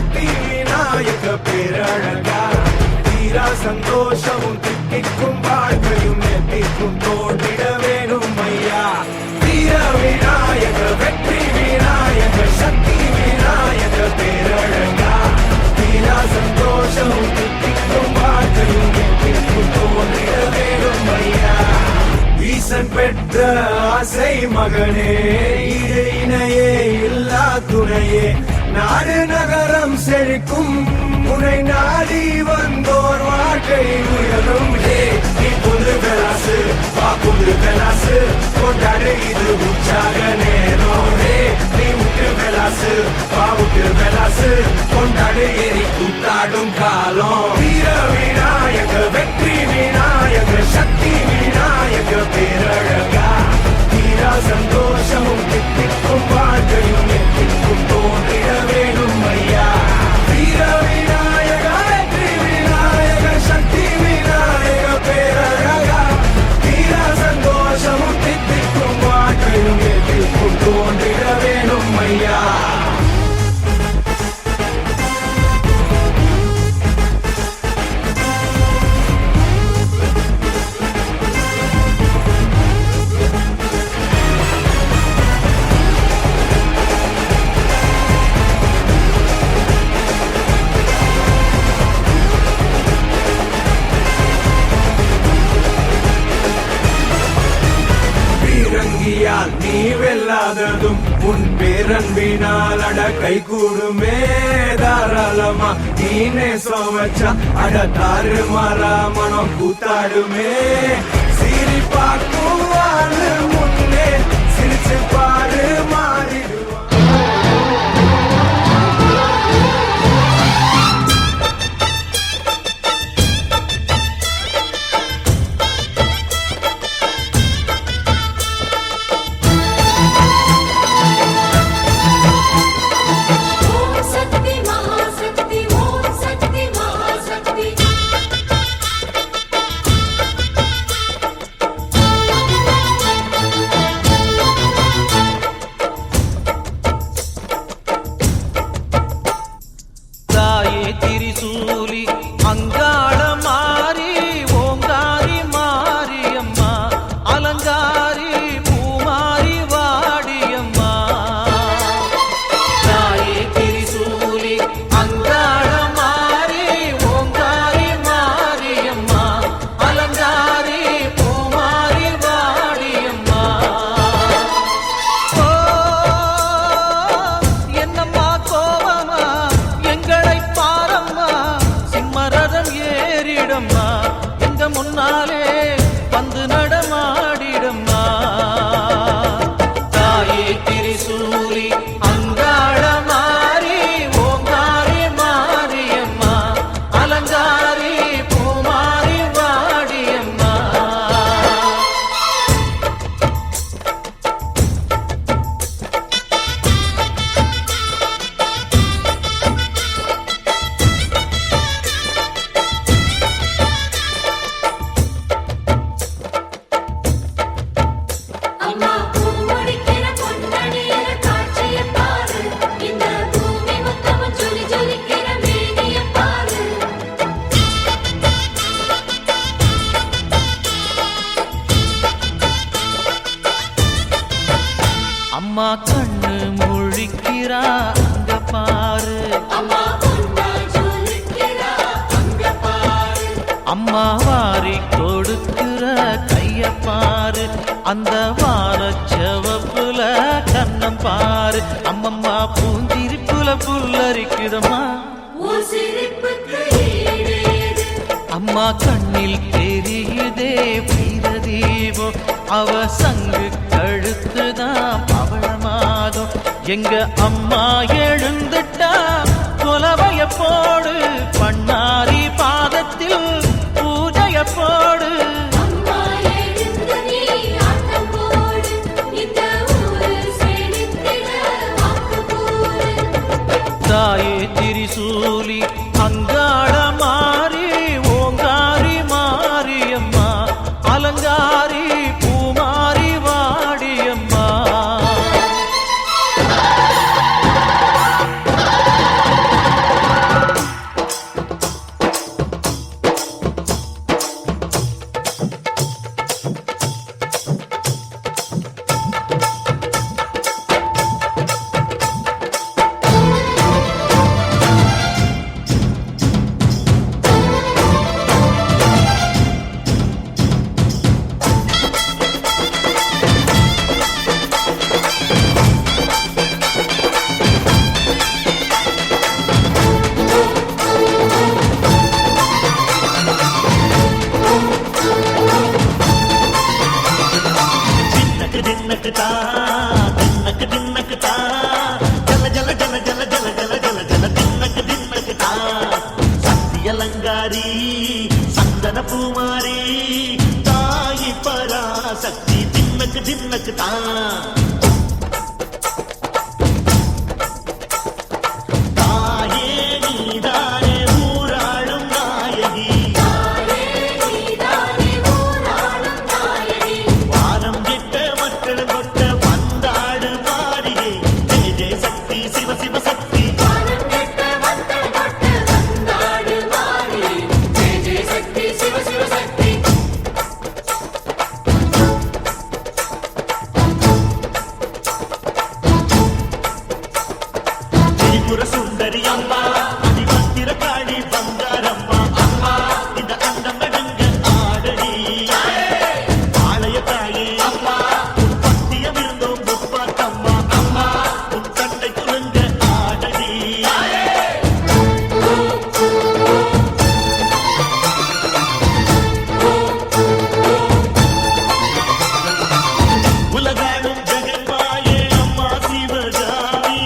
சக்தி விநாயக பேரழகா தீரா சந்தோஷமும் தித்திக்கும் வாழ்க்கையும் எத்திக்கும் தோன்றிட வேணும் ஐயா வீர விநாயக வெற்றி விநாயக சக்தி விநாயக பேரழகா தீரா சந்தோஷமும் தித்திக்கும் வாழ்க்கையும் எத்திக்கும் தோன்றிட வேணும் ஐயா ஈசன் பெற்ற ஆசை மகனே இடு இணையே இல்லா துணையே நாடு நகரம் செழிக்கும் உனை நாடி வந்தோர் வாழ்க்கை உயரும் நீ புது பெலாசு வா புது பெலாசு கொண்டாடு இது உற்சாக நேரம் நீ விட்டு பெலாசு வா விட்டு பெலாசு கொண்டாடு எரி கூத்தாடும் காலம் வீர விநாயக வெற்றி விநாயக சக்தி விநாயக பேரழகா தீரா சந்தோஷமும் தித்திக்கும் வாழ்க்கையும் எத்திக்கும் தோன்றிட வேணும் ஐயா வீர விநாயக வெற்றி விநாயக சக்தி விநாயக பேரழகா தீரா சந்தோஷமும் தித்திக்கும் வாழ்க்கையும் எத்திக்கும் தோன்றிட வேணும் ஐயா பீரங்கியால் நீ வெல்லாததும் உன் பேரன்பினால் அட கை கூடுமே தாராளமா நீனே சோவச்சா அட தாறு மாறா மனம் கூத்தாடுமே சிரி பார்க்குவாரு முன்னே சிரிச்சு பாரு மாறிடுவா ஓம் சக்தி மகாசக்தி ஓம் சக்தி மகாசக்தி தாயே திரிசூலி அங்காள மாறி ஓங்காரி மாரியம்மா அலங்காரி பூமாரி வாடியம்மா தாயே திரிசூலி அங்காள மாறி ஓங்காரி மாரியம்மா அலங்காரி பூமாரி வாடியம்மா ஓ என்னம்மா கோவமா எங்களை பாரம்மா சிம்மரதம் ஏறிடம்மா எங்க முன்னாலே வந்து நடமாடிடம்மா தாயே திரிசூலி அங்காள மாறி ஓங்காரி மாரியம்மா அலங்காரி பூமாரி வாடியம்மா அம்மா பூமுடிக்கிற பொன்னணியிற காட்சியை பாரு இந்த பூமி மொத்தமும் ஜொலி ஜொலிக்கிற மேனியை பாரு அம்மா கண்ணு முழிக்கிறா அங்க பாரு அம்மா பொன்னா ஜொலிக்கிறா அங்க பாரு அம்மா வாரி கொடுக்கிற கைய பாரு அந்த வாரச்சவப்புல கண்ணம் பாரு அம்மம்மா பூந்திரிப்புல புல்லரிக்குதம்மா உன் சிரிப்புக்கு ஈடேது அம்மா கண்ணில் தெரியுதே வீர தீபம் அவ சங்கு கழுத்துதான் பவளமாகும் எங்க அம்மா எழுந்துட்டா கொலவைய போடு பண்ணாரி பாதத்தில் பூஜைய போடு அம்மா எழுந்து நீ ஆட்டம் போடு இந்த ஊரு செழித்திட வாக்கு கூறு தாயே திரிசூலி அங்காள மாறி ஓங்காரி மாரியம்மா அலங்காரி பூமாரி வாடியம்மா குமாரி தாயி பராசக்தி தின்னக்கு தின்னக்கு தான் சுந்தரி அம்மா அதிபத்திர காளி பங்காரம்மா அம்மா இந்த அண்டம் நடுங்க ஆடடி ஆலய தாயே அம்மா உன் பத்தியம் இருந்தோம் முப்பாத்தம்மா அம்மா உன் கண்டை குலுங்க ஆடடி உலகாடும் ஜெகன்மாயே அம்மா சிவகாமி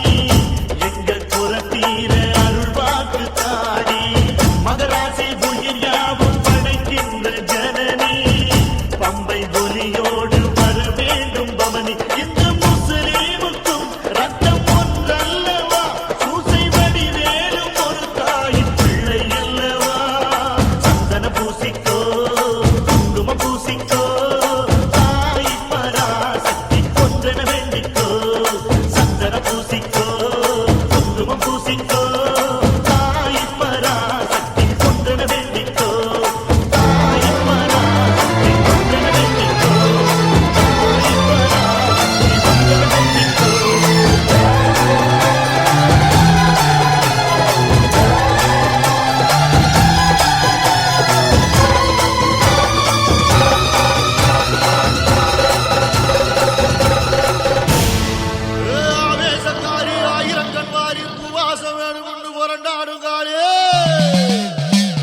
மகராசி புயல் யாவும் படைக்கின்ற ஜனனி பம்பை ஒலியோடு வர வேண்டும் பவனி இந்த முஸ்லீமுக்கும் ரத்தம் ஒன்றல்லவா சூசை வடிவேலும் ஒரு தாயின் பிள்ளை அல்லவா சந்தன பூசிக்கோ குங்குமம் பூசிக்கோ தாய் பராசக்தி ஒன்றென வேண்டிக்கோ சந்தன பூசிக்கோ குங்குமம் பூசிக்கோ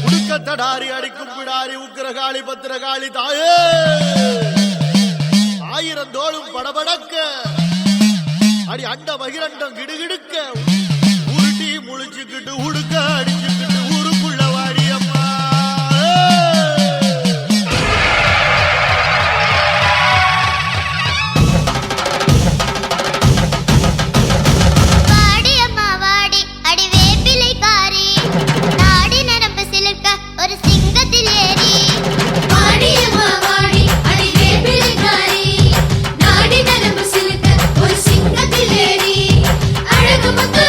உடுக்கத்தடாரி அடிக்கும் பிடாரி உக்கிரகாளி பத்திரகாளி தாயே ஆயிரம் தோளும் படபடக்க அடி அண்ட பகிரண்டம் கிடுகிடுக்க உருட்டி முழிச்சுக்கிட்டு உடுக்க அடிச்சுக்கிட்டு ஊருக்குள்ள வாடி அம்மா வாடி அம்மா வாடி அடி வேப்பிலை காரி நாடி நரம்பு சிலிர்க்க ஒரு சிங்கத்தில் ஏறி வாடி அம்மா வாடி அடி வேப்பிலை காரி நாடி நரம்பு சிலுக்க ஒரு சிங்கத்தில் ஏறி அழகு முத்து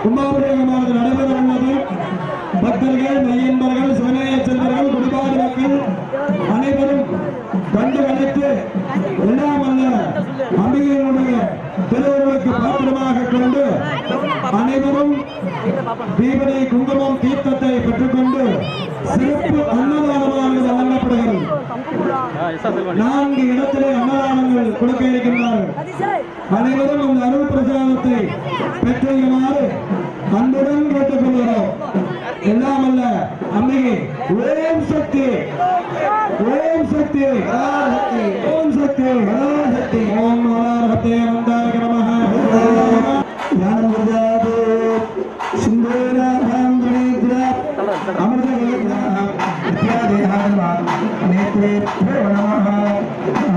கும்பாபிஷேகமானது நடைபெற உள்ளது. பக்தர்கள், மெய்யன்பர்கள், சிவநேய செல்வர்கள், குடிபாடு மக்கள் அனைவரும் கண்டு கழித்து எல்லாம் அல்ல அம்பிகையினுடைய திருவுருவுக்கு பாத்திரமாக கொண்டு அனைவரும் தீபனை, குங்குமம், தீர்த்தத்தை பெற்றுக்கொண்டு சிறப்பு அன்னதானமானது வழங்கப்படுகிறது. 4 இடத்திலே அன்னதானங்கள் கொடுக்க இருக்கின்றார்கள். அனைவரும் இந்த அருள் பிரசாதத்தை பெற்றுமாறு அன்புடன் கேட்டுக் கொள்கிறோம். எல்லாம் அல்ல அம்பிகை ஓம் சக்தி, ஓம் சக்தி, ஓம் சக்தி, சக்தி, ஓம் நாராயணே நந்தாய நமஹ. ஞானமுதாது சுந்தராம் குணேத்ரா அமிர்தகேத்ரா இத்யாதேஹாத்மா நேத்ரே நமஹ.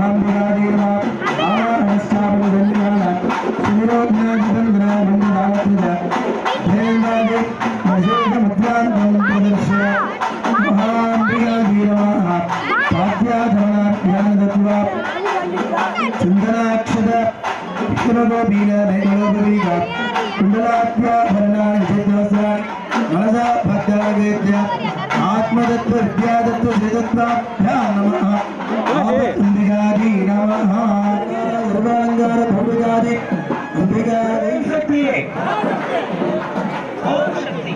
அம்பிகாதே நமஹ. ஆனஸ்தாபன வெல்லியான சுரோத்ஞாஜிதந்திர வந்ததாவத்ரிஜ தேவாதே மஜேக முத்ராந்தம் பிரதர்ஷ்ய மகாம்பிகாதே நமஹ. பாத்யாதமனாத்யானதத்வா சுந்தராட்சத விஷ்ணுரோபீன நைதலோபவீக குண்டலாத்யாபரணானி சித்தவஸ்ராணி மனசா பத்யாவேத்ய ஆத்மதத்வ வித்யாதத்வ சேதத்வாभ्यां நமः. அம்பிகாதி நமः. சர்வாலங்கார பௌர்ணகாதி அம்பிகாதி சக்தி, ஓம் சக்தி,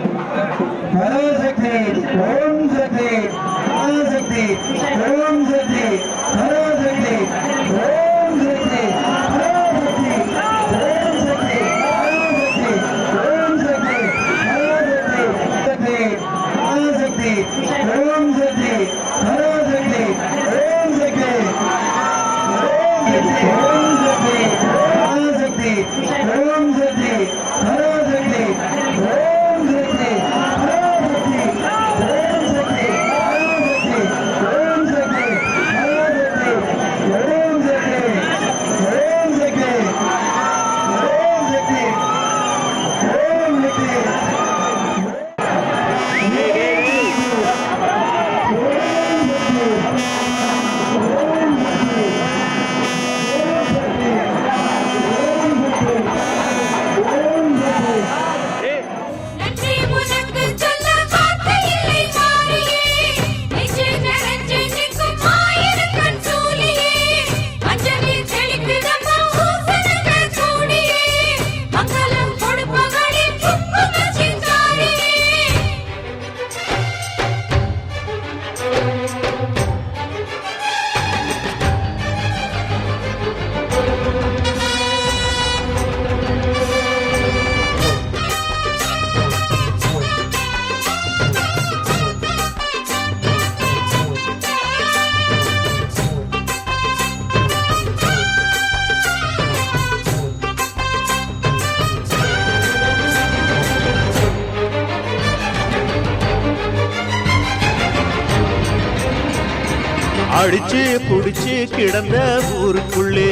பராசக்தி, ஓம் சக்தி, பராசக்தி, ஓம் சக்தி, பராசக்தி, ஓம் சக்தி, பராசக்தி, ஓம் சக்தி, பராசக்தி, ஓம் சக்தி, பராசக்தி, பராசக்தி, ஓம் சக்தி, பராசக்தி, ஓம் சக்தி, ஓம் சக்தி, பராசக்தி, ஓம் சக்தி, பராசக்தி, ஓம் சக்தி, பராசக்தி, ஓம் சக்தி, பராசக்தி, ஓம் சக்தி, அடிச்சு புடிச்சு கிடந்த ஊருக்குள்ளே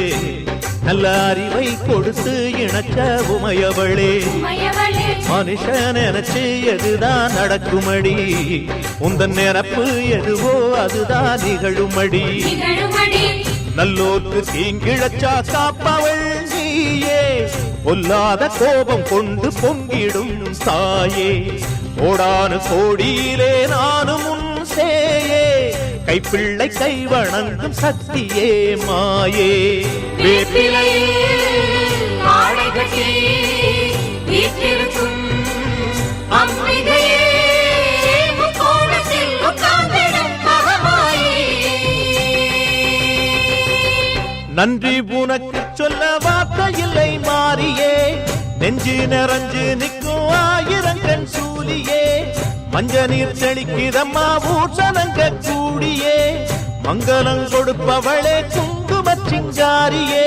நல்ல அறிவை கொடுத்து இணைச்ச உமையவளே மனுஷன் நினைச்சு எதுதான் நடக்குமடி உந்தன் நிரப்பு எதுவோ அதுதான் நிகழுமடி நல்லோர்க்கு தீங்கிழச்சா காப்பவள் நீயே பொல்லாத கோபம் கொண்டு பொங்கிடும் தாயே கோடானு கோடியிலே நானும் உன் சேயே கைப்பிள்ளை கை வணங்கும் சக்தியே மாயே நன்றி உனக்கு சொல்ல வார்த்தை இல்லை மாறியே நெஞ்சு நிறைஞ்சு நிற்கும் ஆயிரங்கண் சூலியே மஞ்ச நீர் தெளிக்கிறம்மா ஊசனங்க கூடியே மங்களம் கொடுப்பவளே குங்கும சிங்காரியே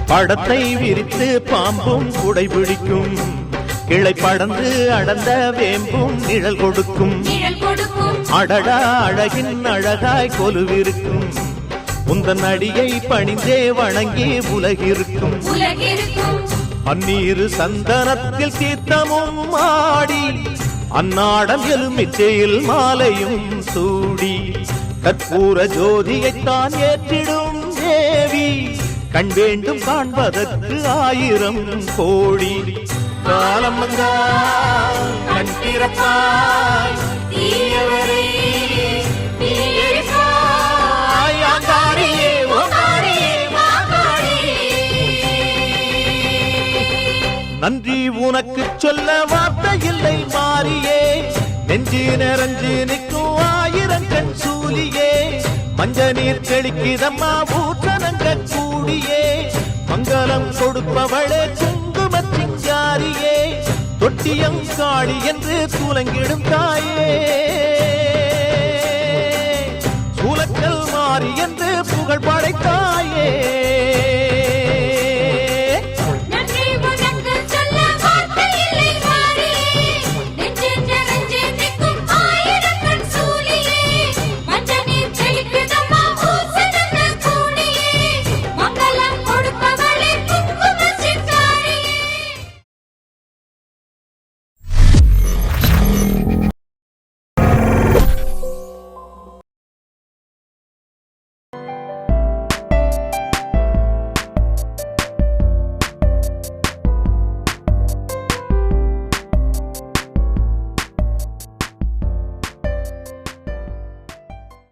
படத்தை விரித்து பாம்பும் குடை பிடிக்கும் கிளை படந்து அடர்ந்த வேம்பும் நிழல் கொடுக்கும் அடடா அழகின் அழகாய் கொலுவிருக்கும் உந்தன் அடியை பணிந்தே வணங்கி உலகிருக்கும் பன்னீரு சந்தனத்தில் தீர்த்தமும் ஆடி அன்னாடம் எலுமிச்சையில் மாலையும் சூடி கற்பூர ஜோதியைத்தான் ஏற்றிடும் தேவி கண் வேண்டும் காண்பதற்கு ஆயிரம் கோடி காலம் வந்தால் கண் திறப்பாய் தீயவரை நன்றி உனக்கு சொல்ல வார்த்தை இல்லை மாறியே நெஞ்சு நிறைஞ்சு நிற்கும் ஆயிரங்கண் சூலியே மஞ்ச நீர் தெளிக்கிதம்மா ஊற்றனங்க கூடியே மங்களம் கொடுப்பவளே குங்கும சிங்காரியே தொட்டியம் காளி என்று சூலங்கிடும் தாயே சூலக்கல் மாறி என்று புகழ் படைத்தாயே